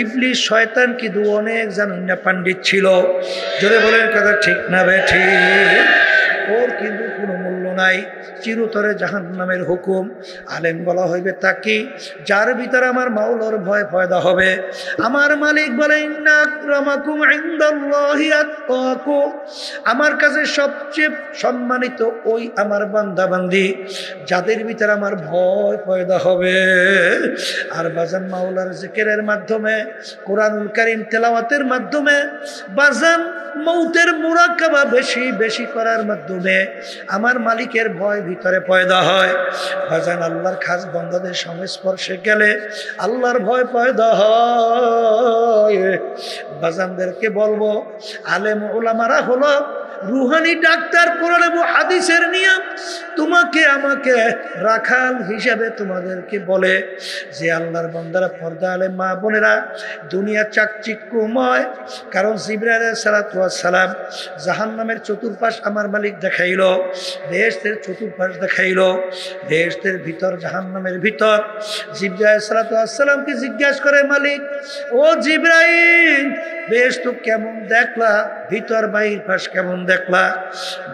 ইবলিস শয়তান কিন্তু অনেক জানেন না পণ্ডিত ছিল। জোরে বলেন কথা ঠিক না বেঠিক? ওর কিন্তু কোনো মূল্য নাই, চিরতরে জাহান্নামের হুকুম। আলেম বলা হইবে তাকে যার ভিতরে আমার মাওলার ভয় পয়দা হবে। আমার মালিক বলে, ইন্না আকরামাকুম ইনদাল্লাহি আতকাকুম। আমার কাছে সবচেয়ে সম্মানিত ওই আমার বান্দা বান্দি যাদের ভিতরে আমার ভয় পয়দা হবে। আর বাজান মাওলার জিকিরের মাধ্যমে, কোরআনুল কারীম তেলাওয়াতের মাধ্যমে, বাজান মৌতের মুরাকাবা বেশি বেশি করার মাধ্যমে আমার মালিকের ভয় ভিতরে পয়দা হয়। বাজান আল্লাহর খাস বান্দাদের সংস্পর্শে গেলে আল্লাহর ভয় পয়দা হয়। বাজানদেরকে বলবো, আলেম ওলামারা হলো রুহানি ডাক্তার, কোরআন এবং হাদিসের নিয়ম। তোমাকে আমাকে রাখাল হিসাবে তোমাদেরকে বলে যে আল্লাহর বান্দারা, পর্দা আলেম মা বোনেরা, দুনিয়া চাকচিক্যময়। কারণ জিবরাইল আলাইহিস সালাতু ওয়াস সালাম জাহান্নামের চতুর্পাশ আমার মালিক দেখাইল, বেহেশতের চতুর্পাশ দেখাইল। বেহেশতের ভিতর, জাহান্নামের ভিতর। জিবরাইল আলাইহিস সালাতু ওয়াস সালামকে জিজ্ঞাসা করে মালিক, ও জিবরাইল, বেহেশত কেমন দেখলা? ভিতর বাহির পাশ কেমন দেখলা?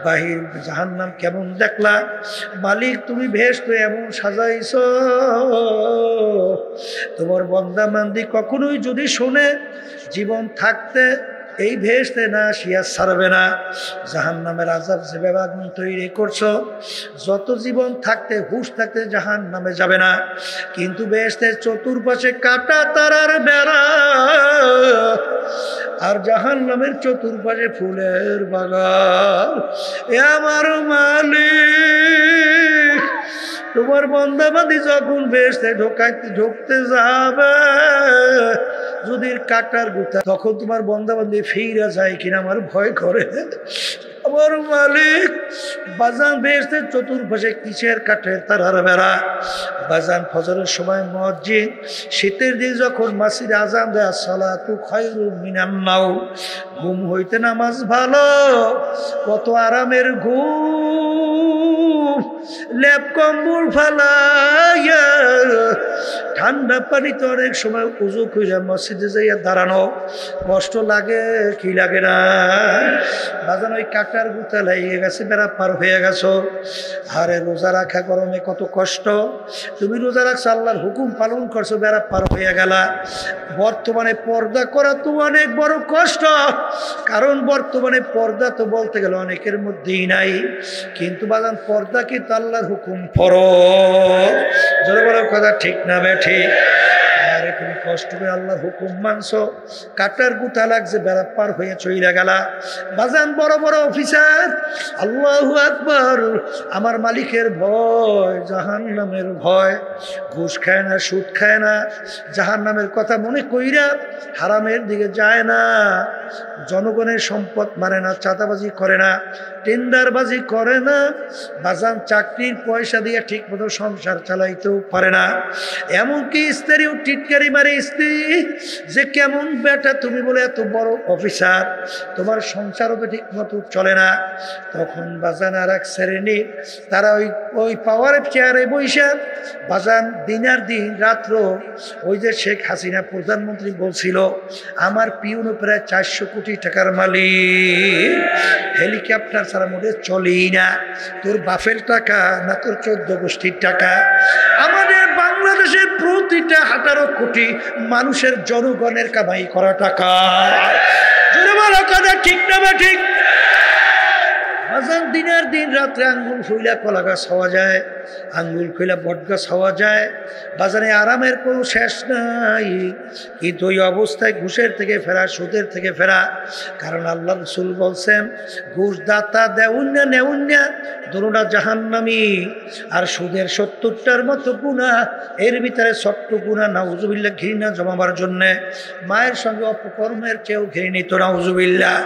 বাহির জাহান্নাম কেমন দেখলা? মালিক, তুমি বেহেশত এমন সাজাইছো, তোমার বান্দা বান্দি কখনোই যদি শোনে জীবন থাকতে এই বেহেশতে না আসিয়া ছাড়বে না। জাহান্নামের আযাব যেভাবে আগুন তৈরি করছো, যত জীবন থাকতে হুঁশ থাকতে জাহান্নামে যাবে না। কিন্তু বেহেশতের চতুর্পাশে কাটা তারার বেড়া, আর জাহান্নামের চতুর্পাশে ফুলের বাগান। এ আমার মালিক, তোমার বান্দাবাদী যখন বেহেশতে ঢুকতে যাবে, যদি কাটার গুতা, তখন তোমার বান্দাবাদী ফিরে যায় কিনা আমার ভয় করে। আমার মালিক, বাজান বেহেশতের চতুর্পাশে কিসের কাঠের তারার বেড়া। বাজান ফজরের সময় মুয়াজ্জিন শীতের দিন যখন মাসজিদে আযান দেয়, সালাতু খায়রুম মিনান নাওম, ঘুম হইতে নামাজ ভালো। কত আরামের ঘুম, লেপ কম্বল ফালাইয়া ঠান্ডা পানিতে অনেক সময় উজু কইরা মসজিদে যাইয়া দাঁড়ানো কষ্ট লাগে কি লাগে না? বাজান ওই কাটার গুতা লাগিয়ে গেছে, বেড়া পার হয়ে গেছো। আরে রোজা রাখা গরমে কত কষ্ট, তুমি রোজা রাখছো, আল্লাহর হুকুম পালন করছো, বেড়া পার হয়ে গেলা। বর্তমানে পর্দা করা তো অনেক বড় কষ্ট, কারণ বর্তমানে পর্দা তো বলতে গেলে অনেকের মধ্যেই নাই। কিন্তু বাজান পর্দা কিন্তু আল্লাহর হুকুম ফরজ। জোরে বলো কথা ঠিক না বেঠিক? আরে তুমি কষ্ট করে আল্লাহর হুকুম মানছো, কাটার গুতা লাগছে, বেড়া পার হয়ে চইলা গেলা। বাজান বড় বড় অফিসার, আল্লাহু আকবার, আমার মালিকের ভয়, জাহান্নামের ভয়, ঘুষ খায় না, সুদ খায় না, জাহান্নামের কথা মনে কইরা হারামের দিকে যায় না, জনগণের সম্পদ মারে না, চাঁদাবাজি করে না, টেন্ডারবাজি করে না। বাজান চাকরির পয়সা দিয়ে ঠিক মতো সংসার চালাইতেও পারে না। এমনকি স্ত্রীও টিটকারি মারে স্ত্রী, যে কেমন বেটা তুমি বলে এত বড় অফিসার, তোমার সংসারও তো ঠিক মতো চলে না। তখন বাজান আর এক শ্রেণী, তারা ওই পাওয়ারের চেয়ারে বৈশা বাজান দিনার দিন রাত্র, ওই যে শেখ হাসিনা প্রধানমন্ত্রী বলছিল আমার পিউন প্রায় 400 কোটি টাকার মালিক, হেলিকপ্টার ছাড়া মোটে চলেই না। তোর বাপের টাকা না তোর 14 গোষ্ঠীর টাকা? আমাদের বাংলাদেশের প্রতিটা 18 কোটি মানুষের জনগণের কামাই করা টাকা। ঠিক না বা ঠিক? দিনের দিন রাত্রে আঙ্গুল ফুইলা কলা গাছ হওয়া যায়। আঙ্গুল খুলে বটগাছ হওয়া যায়, বাজারে আরামের কোনো শেষ নাই। কিন্তু ওই অবস্থায় ঘুষের থেকে ফেরা, সুদের থেকে ফেরা, কারণ আল্লাহ রাসূল বলছেন ঘুষ দাতা দেউন্যা নেউন্যা দোনোটা জাহান্নামী। আর সুদের 70টার মতো গুনাহ, এর ভিতরে ছোট্ট গুনাহ নাউজুবিল্লাহ ঘৃণা জমাবার জন্যে, মায়ের সঙ্গে অপকর্মের চেয়েও ঘৃণিত নাউজুবিল্লাহ।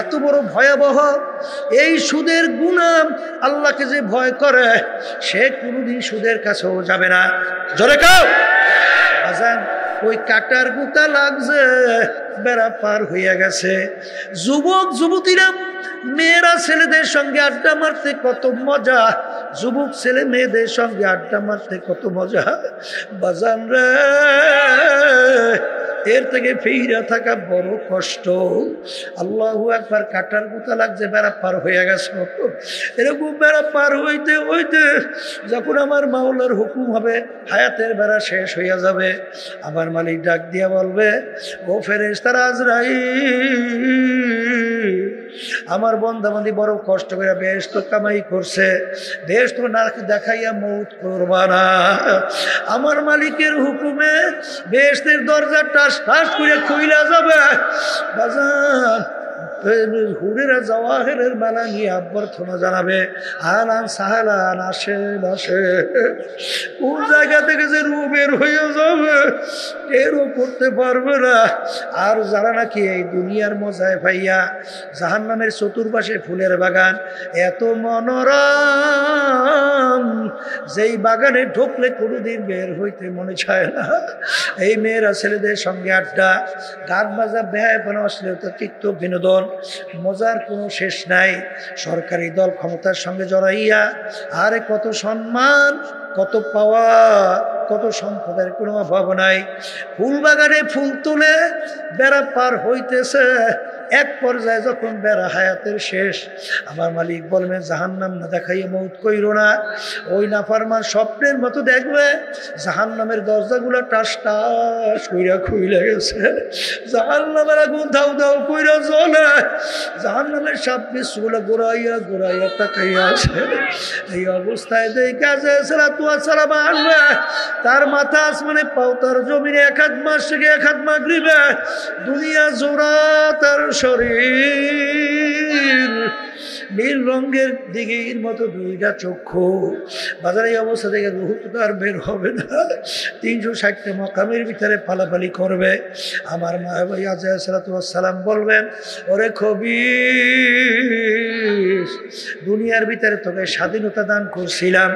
এত বড় ভয়াবহ এই সুদের গুনাহ, আল্লাহকে যে ভয় করে সে কোনোদিন সুদের কাছেও যাবে না। জোরে কাও আজান। ওই কাটার গুতা লাগছে, বেড়া পার হইয়া গেছে। যুবক যুবতীরা, মেয়েরা ছেলেদের সঙ্গে আড্ডা মারতে কত মজা, যুবক ছেলে মেয়েদের সঙ্গে আড্ডা মারতে কত মজা। বাজান রে, এর থেকে ফিরে থাকা বড় কষ্ট। আল্লাহু আকবার। কাটার গুতা লাগছে, বেড়া পার হয়ে গেছে। এরকম বেড়া পার হইতে হইতে যখন আমার মাওলার হুকুম হবে হায়াতের বেড়া শেষ হইয়া যাবে, আমার মালিক ডাক দিয়া বলবে, ও ফেরেশতারা আজরাইল, আমার বন্দাবান্দি বড় কষ্ট করে বেহেশত কামাই করছে, বেহেশত না দেখাইয়া মৌত করবা না। আমার মালিকের হুকুমে বেহেশতের দরজা টাস টাস করে খুইলা যাবে। বাজান, হুরেরা জওয়াহেরের মালা নিয়ে অভ্যর্থনা জানাবে, আলান সাহালান, আসেন আসেন। কোন জায়গা থেকে যে রু বের হয়ে যাবে টেরও করতে পারবে না। আর যারা নাকি এই দুনিয়ার মজায় পাইয়া জাহান্নামের চতুর্পাশে ফুলের বাগান, এত মনোরম, যেই বাগানে ঢুকলে কোনোদিন বের হইতে মনে চায় না। এই মেয়েরা ছেলেদের সঙ্গে আড্ডা, গান বাজা, ব্যয়পনা, অশ্লীলতা, চিত্ত বিনোদন, মজার কোনো শেষ নাই। সরকারি দল ক্ষমতার সঙ্গে জড়াইয়া আরে কত সম্মান, কত পাওয়া, কত সম্পদের কোনো অভাব নাই। ফুল বাগানে ফুল তুলে বেড়া পার হইতেছে, এক পর্যায়ে যখন বেড়া হায়াতের শেষ, আমার মালিক বলবে জাহান্নাম না দেখাইয়া মৌত কইরো না। ওই নাফরমান স্বপ্নের মতো দেখবে জাহান্নামের দরজাগুলো টাস টাস কইরা খুইলে গেছে, জাহান্নামের আগুন দাউ দাউ কইরা জ্বলে, জাহান্নামের সাপ বিছগুলো গোড়াইয়া গোড়াইয়া তাকাইয়া আছে। এই অবস্থায় যেই কাজে সালাতু ওয়া সালাম আনবে, তার মাথা আসমানে, পাও তার জমিনে, এক হাত মাস থেকে এক হাত মাগরিবে, দুনিয়া জোড়া তার শরীর, নীল রঙের দিঘির মতো দুইটা চক্ষু। বাজারে এই অবস্থা থেকে রুহ তো আর বের হবে না। 360টা মাকামের ভিতরে পালাপালি করবে। আমার মা ভাই আলাইহিসসালাম বলবেন, ওরে খবিস, দুনিয়ার ভিতরে তোকে স্বাধীনতা দান করছিলাম,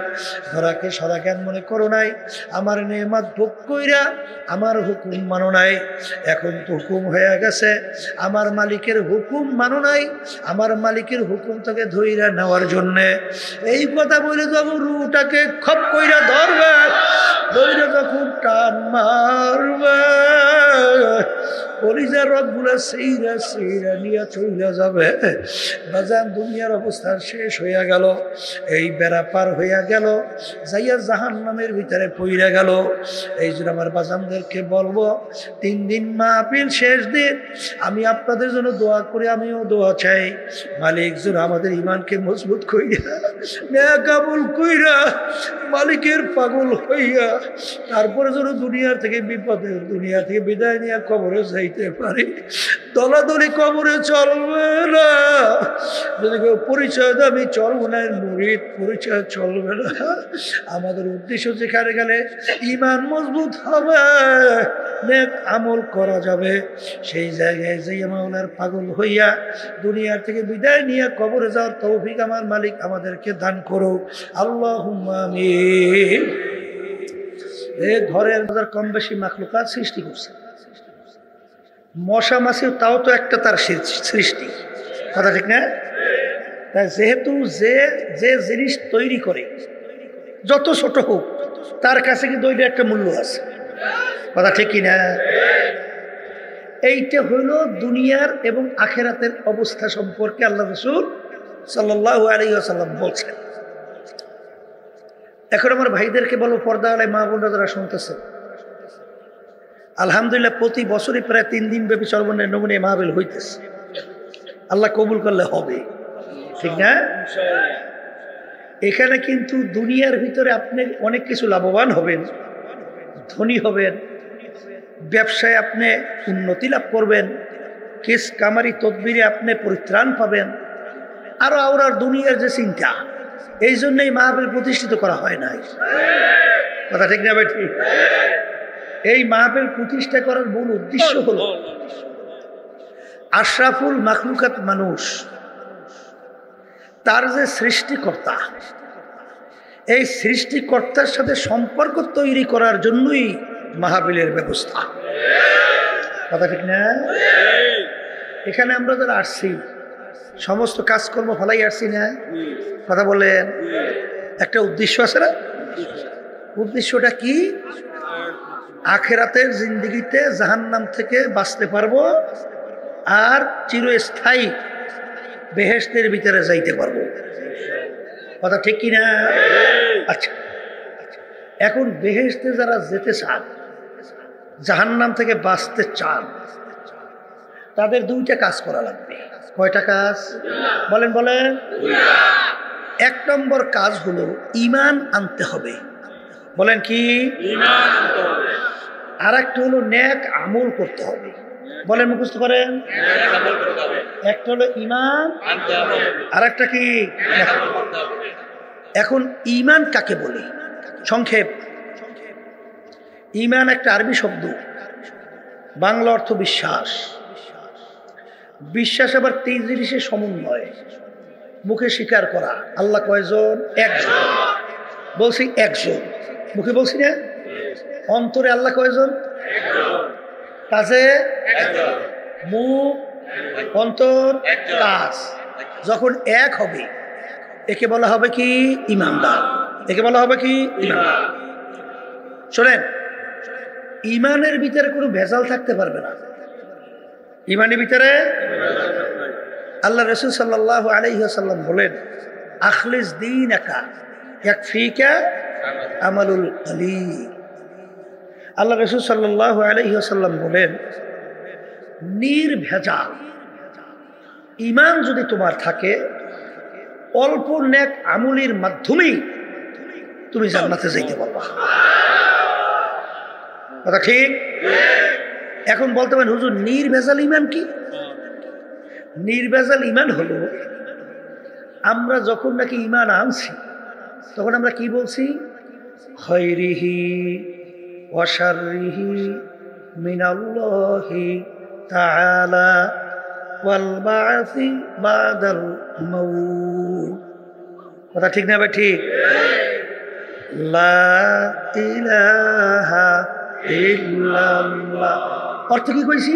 ধরাকে সরা জ্ঞান মনে করো নাই, আমার নেয়ামত ভোগ কইরা আমার হুকুম মানো নাই। এখন তো হুকুম হয়ে গেছে, আমার মালিকের হুকুম মানো নাই, আমার মালিকের হুকুম তোকে ধইরা নেওয়ার জন্যে। এই কথা বলে যখন রুটাকে খপ কইরা ধরবে, ধইরা যখন টান মারবে, কলিজার রগগুলা সেইরা সেইরা নিয়ে চলে যাবে। বাজান, দুনিয়ার অবস্থা শেষ হইয়া গেল, এই বেড়া পার হইয়া গেল, যাইয়া জাহান্নামের ভিতরে পইরা গেল। এই জন্য আমার বাজানদেরকে বলবো, 3 দিন মাহফিল শেষ দিন, আমি আপনাদের জন্য দোয়া করি, আমিও দোয়া চাই, মালিক যেন আমাদের ইমানকে মজবুত কইরা, নেয়া কাবুল কইরা, মালিকের পাগল হইয়া তারপরে যেন দুনিয়ার থেকে বিপদের দুনিয়া থেকে বিদায় নিয়ে কবরে যাইতে পারি। দলাদলি কবরে চলবে না। যদি কেউ পরিচয় দেয় আমি চলবো না, মুরিদ পরিচয় চলবে না। আমাদের উদ্দেশ্য যেখানে গেলে ইমান মজবুত হবে, নেক আমল করা যাবে, সেই জায়গায় যেই মাওলার পাগল হইয়া দুনিয়ার থেকে বিদায় নিয়ে কবরে যাওয়ার তৌফিক আমার মালিক আমাদেরকে দান করুক। আল্লাহুম্মা আমিন। এই ঘরের মধ্যে কম বেশি মাখলুকাত সৃষ্টি করছে, মশা মাছি তাও তো একটা তার সৃষ্টি, কথা ঠিক না? তাই যেহেতু যে যে জিনিস তৈরি করে যত ছোট হোক তার কাছে কিন্তু ওইটা একটা মূল্য আছে, কথা ঠিক কিনা? এইটা হইল দুনিয়ার এবং আখেরাতের অবস্থা সম্পর্কে আল্লাহ রাসূল সাল্লাল্লাহু আলাইহি ওয়াসাল্লাম বলছেন। এখন আমার ভাইদেরকে বলবো, পর্দাওয়ালায় মা বোনরা যারা শুনতেছে, আলহামদুলিল্লাহ প্রতি বছরই প্রায় 3 দিন ব্যাপী সর্বনিম্ন নমুনে মাহফিল হইতেছে, আল্লাহ কবুল করলে হবে, ঠিক না? এখানে কিন্তু দুনিয়ার ভিতরে আপনি অনেক কিছু লাভবান হবেন, ধনী হবেন, ব্যবসায় আপনি উন্নতি লাভ করবেন, কেস কামারি তদবিরে আপনি পরিত্রাণ পাবেন, আরো আওরার দুনিয়ার যে চিন্তা, এই জন্যই মাহফিল প্রতিষ্ঠিত করা হয় নাই। কথা ঠিক না ভাই? ঠিক। এই মাহফিল প্রতিষ্ঠা করার মূল উদ্দেশ্য হলো আশরাফুল মাখলুকাত মানুষ, তার যে সৃষ্টিকর্তা, এই সৃষ্টিকর্তার সাথে সম্পর্ক তৈরি করার জন্যই মাহফিলের ব্যবস্থা। কথা ঠিক না? এখানে আমরা যারা আসছি সমস্ত কাজকর্ম ফলাই আসছি না? কথা বলেন, একটা উদ্দেশ্য আছে না? উদ্দেশ্যটা কি? আখেরাতের জিন্দেগিতে জাহান্নাম থেকে বাঁচতে পারবো আর চিরস্থায়ী বেহেশতের ভিতরে যাইতে পারবো। কথা ঠিক কিনা? আচ্ছা, এখন বেহেশতে যারা যেতে চান, জাহান্নাম থেকে বাঁচতে চান, তাদের দুইটা কাজ করা লাগবে। কয়টা কাজ? বলেন বলেন। এক নম্বর কাজ হলো ঈমান আনতে হবে। বলেন কি? আর একটা হলো নেক আমল করতে হবে। বলেন, মুখস্থ করেন। একটা হলো ঈমান, আর একটা কি? এখন ঈমান কাকে বলে? সংক্ষেপ, ঈমান একটা আরবি শব্দ, বাংলা অর্থ বিশ্বাস। বিশ্বাস আবার 23 জিনিসের সমন্বয়। মুখে স্বীকার করা আল্লাহ কয়জন? একজন। বলছি একজন, মুখে বলছি না? অন্তরে আল্লাহ কয়জন? কাজে মুখ, অন্তর, কাজ যখন এক হবে, একে বলা হবে কি? ঈমানদার। একে বলা হবে কি? ঈমানদার। শোনেন, ঈমানের ভিতরে কোনো ভেজাল থাকতে পারবে না। ঈমানের ভিতরে আল্লাহ রাসূল সাল্লাল্লাহু আলাইহি ওয়াসাল্লাম বলেন, আখলিস দীনাকা ইয়াকফিকা আমালুল কলিল। আল্লাহ রাসূল সাল্লাল্লাহু আলাইহি ওয়াসাল্লাম বলেন, নির্ভেজাল ঈমান যদি তোমার থাকে, অল্প নেক আমলের মাধ্যমেই তুমি জান্নাতে যাইতে পারবা। কথা ঠিক? এখন বলতে পারেন, হুজুর নির্ভেজাল ঈমান কি? নির্ভেজাল ঈমান হলো, আমরা যখন নাকি ঈমান আনছি তখন আমরা কি বলছি? খায়রিহি ওয়া শাররিহি মিনাল্লাহি তাআলা ওয়াল বা'সি বা'দাল মাউত। কথা ঠিক না ভাই? ঠিক। লা ইলাহা ইল্লাল্লাহ অর্থ কি কইছি?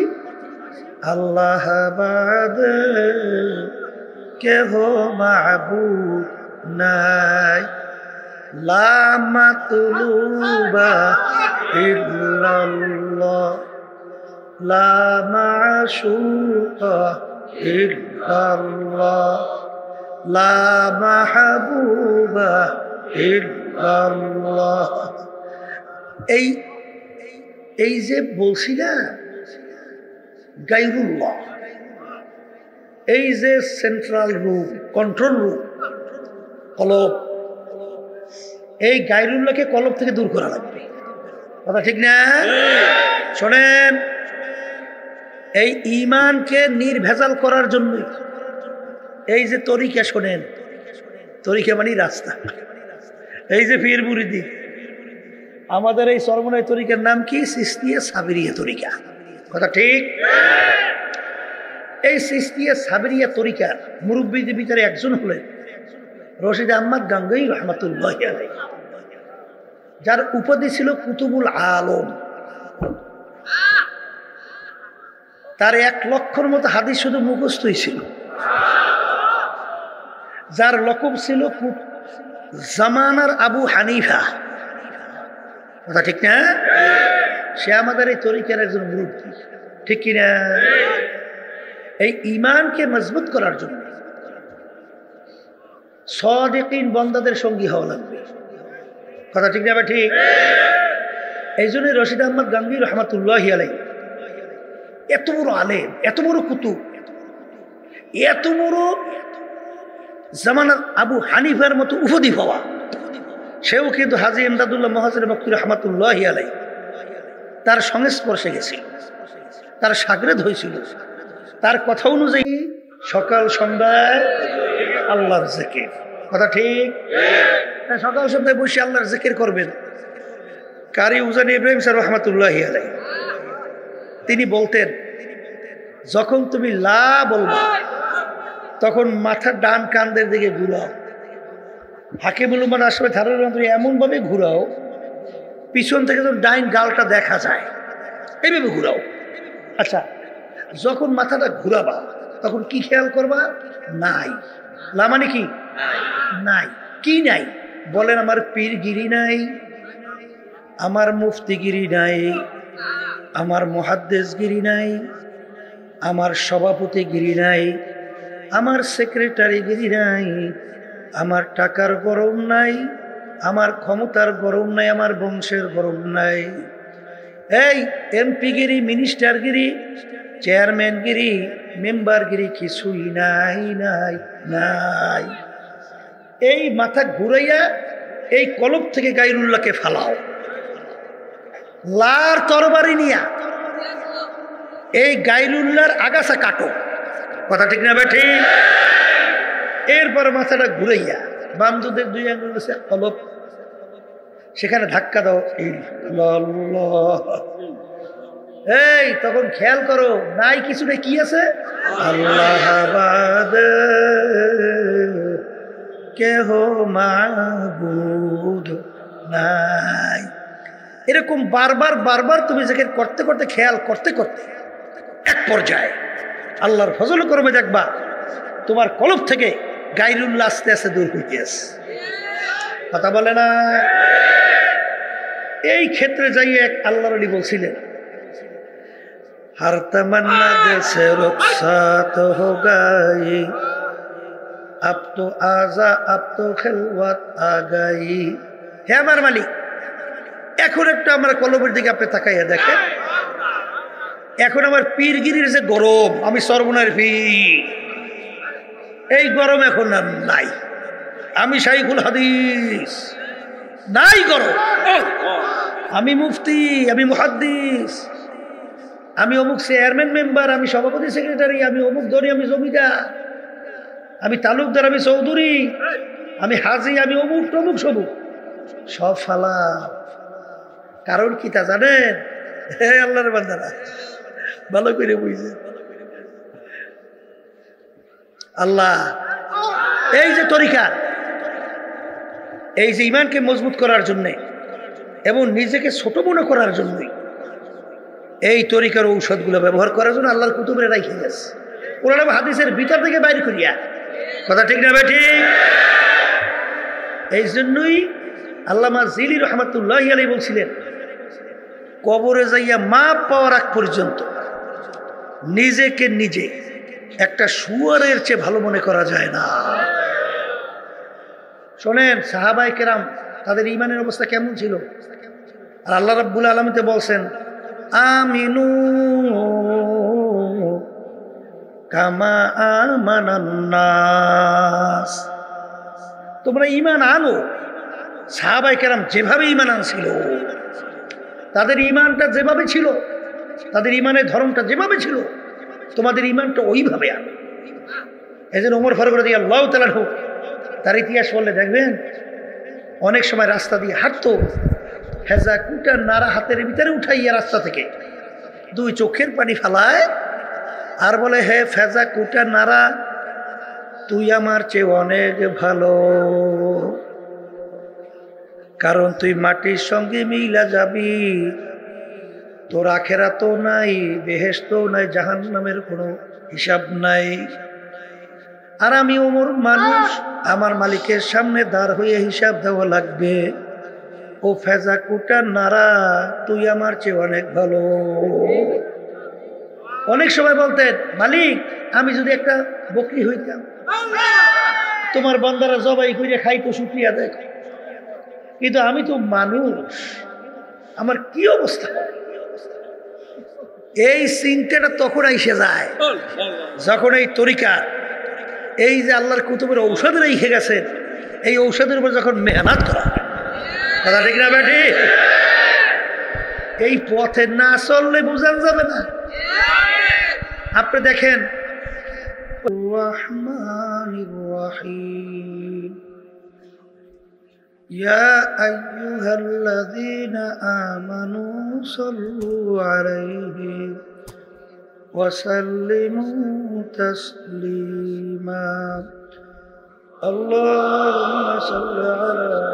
আল্লাহ বাদে কেহ মাবুদ নাই, লা মাতলুবা ইল্লাল্লাহ, লা মাশুকা ইল্লাল্লাহ, লা মাহবুবা ইল্লাল্লাহ। এই যে বলছি না, গায়রুল্লাহ, এই যে সেন্ট্রাল রুম, কন্ট্রোল রুম, কলব, এই গায়রুল্লাহকে কলব থেকে দূর করা লাগবে। কথা ঠিক না? শোনেন, এই ঈমানকে নির্ভেজাল করার জন্যই এই যে তরিকা, শোনেন, তরিকা মানে রাস্তা। এই যে পীর মুরিদি, আমাদের এই চরমনাই তরিকার নাম কি? চিশতিয়া সাবিরিয়া তরিকা। কথা ঠিক? এই চিশতিয়া সাবিরিয়া তরিকার মুরব্বীদের ভিতরে একজন হলেন রশিদ আহমদ গাঙ্গুহি রহমাতুল্লাহি আলাইহি, যার উপাধি ছিল কুতুবুল আলম। তার 1 লক্ষর মতো হাদিস শুধু মুখস্থই ছিল। যার লকব ছিল জামানার আবু হানিফা। কথা ঠিক না? সে আমাদের এই তরিকার একজন মুরব্বী। ঠিক কিনা? এই ঈমানকে মজবুত করার জন্য সাদিকিন বান্দাদের সঙ্গী হওয়া লাগবে। কথা ঠিক না? ঠিক। এই জন্য রশিদ আহমদ গাঙ্গুহি রহমাতুল্লাহি আলাইহি এত বড় আলেম, এত বড় কুতুব, এত বড় জামানার আবু হানিফার মতো উপাধি পাওয়া, সেও কিন্তু হাজী ইমদাদুল্লাহ মুহাজির মক্কি রাহমাতুল্লাহি আলাইহি তার সংস্পর্শে গেছিল, তার শাগরেদ হয়েছিল। তার কথা অনুযায়ী সকাল সন্ধ্যায় আল্লাহর জিকির, কথা ঠিক? সকাল সন্ধ্যায় বসে আল্লাহর জিকির করবেন। কারি উজানি ইব্রাহিম স্যার রহমাতুল্লাহি আলাইহি তিনি বলতেন, যখন তুমি লা বলবা তখন মাথা ডান কান্দের দিকে ঘুরাও, হাকিমুল উম্মাহ আসবে ধারের মন্ত্রী এমন ভাবে ঘুরাও পিছন থেকে তো ডাইন গালটা দেখা যায়, এইভাবে ঘুরাও। আচ্ছা, যখন মাথাটা ঘুরাবা তখন কি খেয়াল করবা? নাই। লা মানে কি? নাই। কি নাই? বলেন, আমার পীরগিরি নাই, আমার মুফতিগিরি নাই, আমার মুহাদ্দিসগিরি নাই, আমার সভাপতিগিরি নাই, আমার সেক্রেটারিগিরি নাই, আমার টাকার গরম নাই, আমার ক্ষমতার গরম নাই, আমার বংশের গরম নাই। এই এমপিগিরি, মিনিস্টারগিরি, চেয়ারম্যানগিরি, মেম্বারগিরি কিছুই নাই, নাই, নাই। এই মাথা ঘুরাইয়া এই কলব থেকে গায়রুল্লাহকে ফালাও, লার তরবারি নিয়া এই গায়রুল্লাহর আগাছা কাটো, কথা ঠিক না বেঠি? এরপর মাথাটা ঘুরাইয়া বাম দুধের দুই আঙ্গুল আছে কলব, সেখানে ধাক্কা দাও, এই তখন খেয়াল করো নাই কিছু নেই, কি আছে? আল্লাহ কেহ মাবুদ নাই। এরকম বারবার বারবার তুমি জিকির করতে করতে, খেয়াল করতে করতে এক পর্যায়ে আল্লাহর ফজল করবে, দেখবা তোমার কলব থেকে গায়রুল্লাহ আস্তে আস্তে দূর হইতে আছে। কথা বলে না? এই ক্ষেত্রে যাই এক আল্লাহর ওলি বলছিলেন, हर तमन्ना दिल से रुखसात हो गई, अब तो आजा अब तो खिलवत आ गई। হে আমার মালিক, এখন একটু আমার কলবের দিকে আপনি তাকাইয়া দেখেন, এখন আমার পীরগিরির যে গরম, আমি সর্বনার পীর, এই গরম এখন আর নাই। আমি শাইখুল হাদিস, নাই গরম। আমি মুফতি, আমি মুহাদ্দিস, আমি অমুক চেয়ারম্যান মেম্বার, আমি সভাপতি সেক্রেটারি, আমি অমুক ধনী, আমি জমিদার, আমি তালুকদার, আমি চৌধুরী, আমি হাজি, আমি অমুক টমুক সবুক, সব ফালা। কারণ কি তা জানেন? হে আল্লাহর বান্দারা, ভালো করে বুঝছেন, আল্লাহ এই যে তরিকা, এই যে ইমানকে মজবুত করার জন্যে এবং নিজেকে ছোট মনে করার জন্যই এই তরিকার ঔষধগুলো ব্যবহার করার জন্য আল্লাহর কুতুবে রাখে গেছে, কোরআন হাদিসের ভিতর থেকে বাইরে করিয়া, কথা ঠিক না বেঠি? এই জন্যই আল্লামা জিলি রহমাতুল্লাহি আলাইহি বলছিলেন, কবরে যাইয়া মাপ পাওয়ার আগ পর্যন্ত নিজেকে নিজে একটা শুয়োরের চেয়ে ভালো মনে করা যায় না। শোনেন, সাহাবায়ে কেরাম তাদের ঈমানের অবস্থা কেমন ছিল? আর আল্লাহ রাব্বুল আলামিন তো বলছেন, আমিনু কামা আমানান নাস, তোমরা ঈমান আনো সাহাবায়ে কেরাম যেভাবে ঈমান আনছিল, তাদের ঈমানটা যেভাবে ছিল, তাদের ঈমানের ধরনটা যেভাবে ছিল, তোমাদের ঈমানটা ওইভাবে আনো। এজন্য ওমর ফারুক রাদিয়াল্লাহু তাআলা তার ইতিহাস বললে দেখবেন, অনেক সময় রাস্তা দিয়ে হাঁটতো, হেজা কুটা নাড়া হাতের ভিতরে উঠাইয়া রাস্তা থেকে দুই চোখের পানি ফালায় আর বলে, হে ফেজা কুটা নাড়া, তুই আমার চেয়ে অনেক ভালো, কারণ তুই মাটির সঙ্গে মিলা যাবি, তোর আখেরাতও নাই, বেহেশতও নাই, জাহান্নামের কোনো হিসাব নাই। আর আমি ওমর মানুষ, আমার মালিকের সামনে দাঁড় হয়ে হিসাব দেওয়া লাগবে, ও ফেজা কুটা নারা, তুই আমার চেয়ে অনেক ভালো। অনেক সময় বলতেন, মালিক আমি যদি একটা বকরি হইতাম, তোমার বান্দারা জবাই করে খাইতো, শুক্রিয়া দেখ, কিন্তু আমি তো মানুষ, আমার কি অবস্থা। এই চিন্তাটা তখন এসে যায় যখন এই তরিকা এই যে আল্লাহর কুতুবের ঔষধ রেখে গেছেন, এই ঔষধের উপর যখন মেহনত করা হয়, কথা ঠিক না বেটি? এই পথে না চললে বোঝা যাবে না। আপনি দেখেন রহমানির রহিম, ইয়া আইয়ুহাল্লাযীনা আমানু সাল্লু আলাইহি ওয়া সাল্লিমু তাসলিমা। আল্লাহুম্মা সাল্লি আলা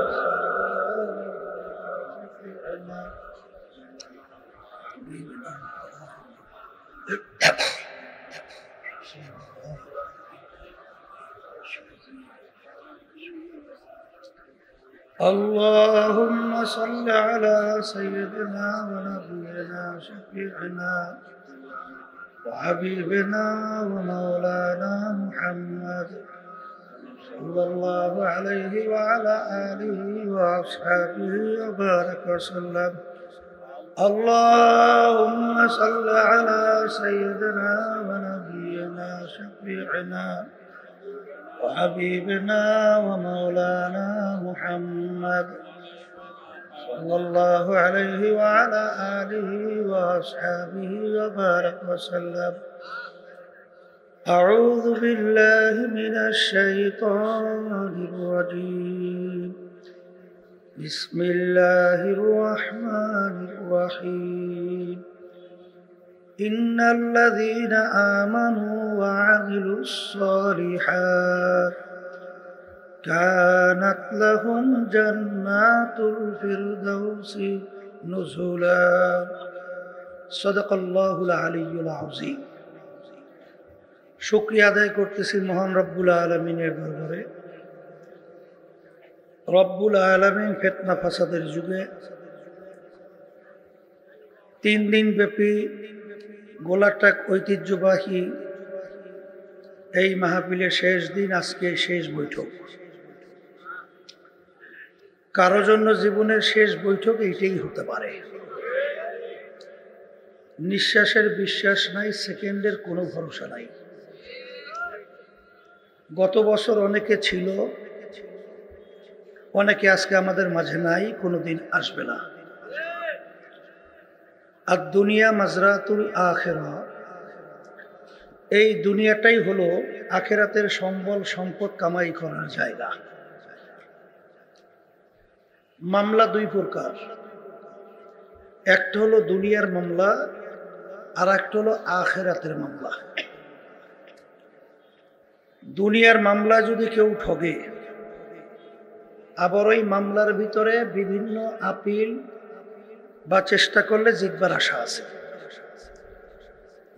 اللهم صل على سيدنا ونبينا شفيعنا وحبيبنا ومولانا محمد صلى الله عليه وعلى آله وأصحابه وبارك وسلم. اللهم صل على سيدنا ونبينا شفيعنا وحبيبنا ومولانا محمد صلى الله عليه وعلى آله وأصحابه وبارك وسلم. أعوذ بالله من الشيطان الرجيم. بسم الله الرحمن الرحيم. إن الذين آمنوا وعملوا الصالحات كانت لهم جنات الفردوس نزلا. صدق الله العلي العظيم. শুকরিয়া আদায় করতেছি মহান রব্বুল আলামিনের দরবারে। রব্বুল আলামিন ফিতনা ফাসাদের যুগে 3 দিন ব্যাপী গোলাটাক ঐতিহ্যবাহী এই মাহফিলের শেষ দিন, আজকে শেষ বৈঠক। কারো জন্য জীবনের শেষ বৈঠক এইটাই হতে পারে। নিঃশ্বাসের বিশ্বাস নাই, সেকেন্ডের কোনো ভরসা নাই। গত বছর অনেকে ছিল, অনেকে আজকে আমাদের মাঝে নাই, কোনোদিন আসবে না। আর দুনিয়া মাজরাতুল আখিরা, এই দুনিয়াটাই হলো আখিরাতের সম্বল সম্পদ কামাই করার জায়গা। মামলা 2 প্রকার, একটা হলো দুনিয়ার মামলা, আর একটা হলো আখিরাতের মামলা। দুনিয়ার মামলা যদি কেউ ঠগে, আবার ওই মামলার ভিতরে বিভিন্ন আপিল বা চেষ্টা করলে জিতবার আশা আছে।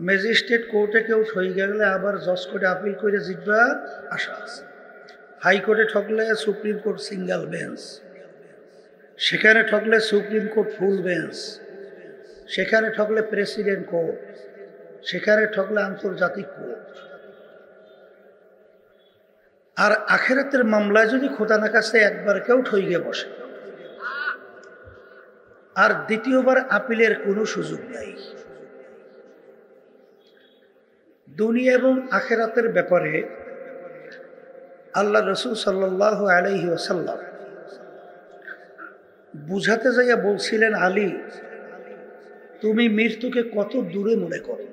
ম্যাজিস্ট্রেট কোর্টে কেউ ঠই গেলে আবার জজ কোর্টে আপিল করে জিতবার আশা আছে। হাইকোর্টে ঠকলে সুপ্রিম কোর্ট সিঙ্গেল বেঞ্চ, সেখানে ঠকলে সুপ্রিম কোর্ট ফুল বেঞ্চ, সেখানে ঠকলে প্রেসিডেন্ট কোর্ট, সেখানে ঠকলে আন্তর্জাতিক কোর্ট। আর আখিরাতের মামলায় যদি খোদা না কাছে একবার কেউ ঠই গিয়ে বসে, আর দ্বিতীয়বার আপিলের কোনো সুযোগ নাই। দুনিয়া এবং আখিরাতের ব্যাপারে আল্লাহ রাসূল সাল্লাল্লাহু আলাইহি ওয়াসাল্লাম বুঝাতে যাইয়া বলছিলেন, আলী, তুমি মৃত্যুকে কত দূরে মনে করো।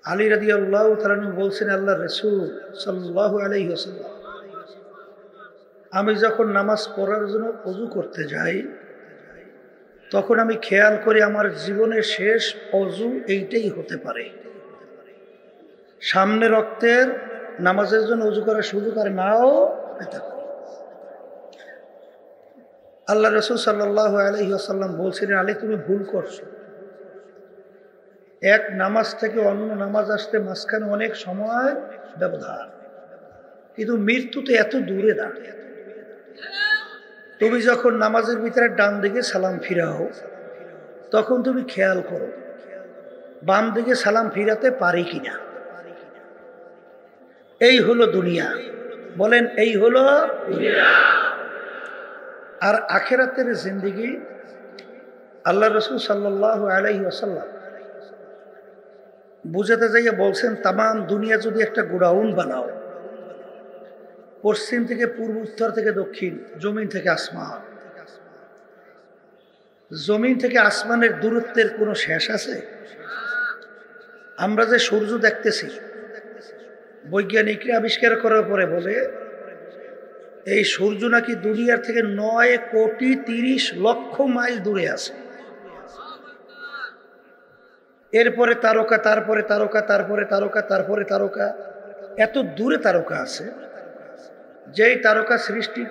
আলী রাদিয়াল্লাহু তাআলা বলছেন, আল্লাহ রাসূল সাল্লাল্লাহু আলাইহি ওয়াসাল্লাম, আমি যখন নামাজ পড়ার জন্য ওযু করতে যাই, তখন আমি খেয়াল করি আমার জীবনের শেষ ওযু এইটাই হতে পারে। সামনে রক্তের নামাজের জন্য ওযু করার সুযোগ আর নাও পেতে পারি। আল্লাহ রাসূল সাল্লাল্লাহু আলাইহি ওয়াসাল্লাম বলছিলেন, আলী, তুমি ভুল করছো। এক নামাজ থেকে অন্য নামাজ আসতে মাঝখানে অনেক সময় ব্যবধান, কিন্তু মৃত্যুতে এত দূরে না। তুমি যখন নামাজের ভিতরে ডান দিকে সালাম ফিরাও, তখন তুমি খেয়াল করো বাম দিকে সালাম ফিরাতে পারি কিনা। এই হলো দুনিয়া। বলেন, এই হলো দুনিয়া। আর আখিরাতের জিন্দেগি আল্লাহ রাসূল সাল্লাল্লাহু আলাইহি ওয়াসাল্লাম বুঝাতে যাইয়া বলছেন তামাম দুনিয়া যদি একটা গোডাউন বানাও, পশ্চিম থেকে পূর্ব, উত্তর থেকে দক্ষিণ, জমিন থেকে আসমান, জমিন থেকে আসমানের দূরত্বের কোনো শেষ আছে? আমরা যে সূর্য দেখতেছি, বৈজ্ঞানিকরা আবিষ্কার করার পরে বলে এই সূর্য নাকি দুনিয়ার থেকে 9,30,00,000 মাইল দূরে আছে। এরপরে তারকা, তারপরে তারকা, তারপরে তারকা, তারপরে তারকা, এত দূরে তারকা আছে যেই তারকা সৃষ্টির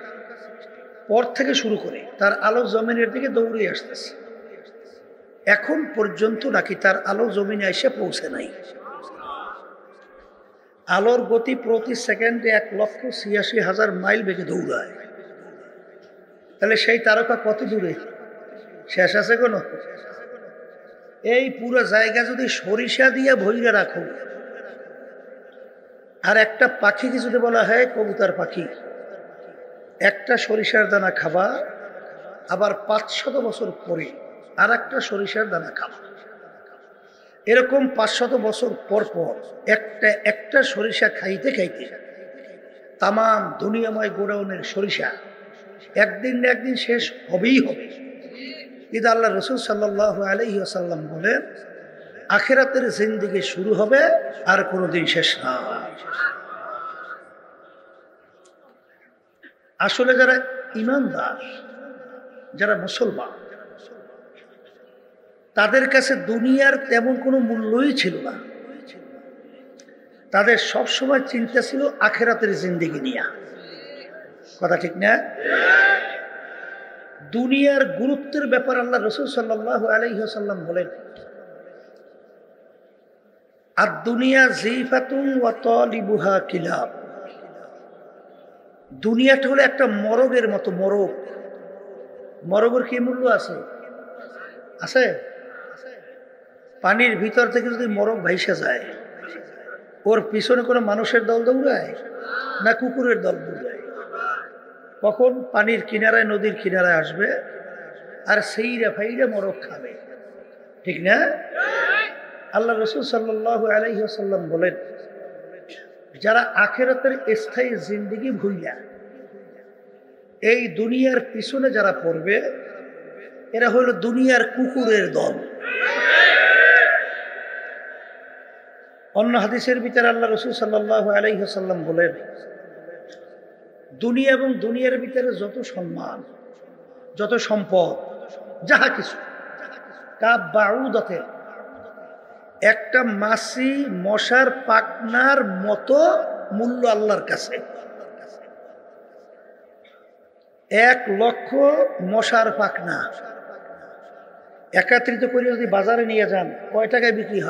পর থেকে শুরু করে তার আলো জমিনের দিকে দৌড়ে আসতেছে। এখন পর্যন্ত নাকি তার আলো জমিনে এসে পৌঁছে নাই। আলোর গতি প্রতি সেকেন্ডে 1,86,000 মাইল বেগে দৌড়ায়। তাহলে সেই তারকা কত দূরে? শেষ আছে কোনো? এই পুরো জায়গা যদি সরিষা দিয়ে ভইরা রাখো, আর একটা পাখিকে যদি বলা হয় কবুতর পাখি, একটা সরিষার দানা খাবা, আবার 500 বছর পরে আর একটা সরিষার দানা খাবা, এরকম 500 বছর পর পর একটা সরিষা খাইতে খাইতে তামাম দুনিয়াময় গোডাউনের সরিষা একদিন না একদিন শেষ হবেই হবে। কিন্তু আল্লাহ রসুল সাল্লাল্লাহু আলাইহি ওয়াসাল্লাম বলেন আখিরাতের জিন্দেগি শুরু হবে আর কোনোদিন শেষ না। আসলে যারা ঈমানদার, যারা মুসলমান, তাদের কাছে দুনিয়ার তেমন কোনো মূল্যই ছিল না। তাদের সবসময় চিন্তা ছিল আখিরাতের জিন্দেগি নিয়ে। কথা ঠিক না? দুনিয়ার গুরুত্বের ব্যাপার আল্লাহ রাসূল সাল্লাল্লাহু আলাইহি ওয়াসাল্লাম বলেন আর দুনিয়া জিফাতুন ওয়া তালিবুহা কিলাব। দুনিয়াটা হলো একটা মরগের মতো। মরগ, মরগের কি মূল্য আছে? আছে? পানির ভিতর থেকে যদি মরগ ভাইসা যায়, ওর পিছনে কোনো মানুষের দল দৌড়ায় না কুকুরের দল দৌড়ায়? কখন পানির কিনারায়, নদীর কিনারায় আসবে আর সেইরা ফাইরা মরগ খাবে, ঠিক না? আল্লাহ রাসূল সাল্লাল্লাহু আলাইহি ওয়াসাল্লাম বলেন যারা আখিরাতের স্থায়ী জিন্দেগি ভুইলা এই দুনিয়ার পিছনে যারা পড়বে, এরা হলো দুনিয়ার কুকুরের দল। অন্য হাদিসের ভিতরে আল্লাহ রাসূল সাল্লাল্লাহু আলাইহি ওয়াসাল্লাম বলেন দুনিয়া এবং দুনিয়ার ভিতরে যত সম্মান, যত সম্পদ, যাহা কিছু কাবাউদাতে একটা মাছি মশার পাখনার মতো মূল্য আল্লাহর কাছে। 1,00,000 মশার পাখনা একত্রিত করে যদি বাজারে নিয়ে যান, কয় টাকায় বিক্রি হয়?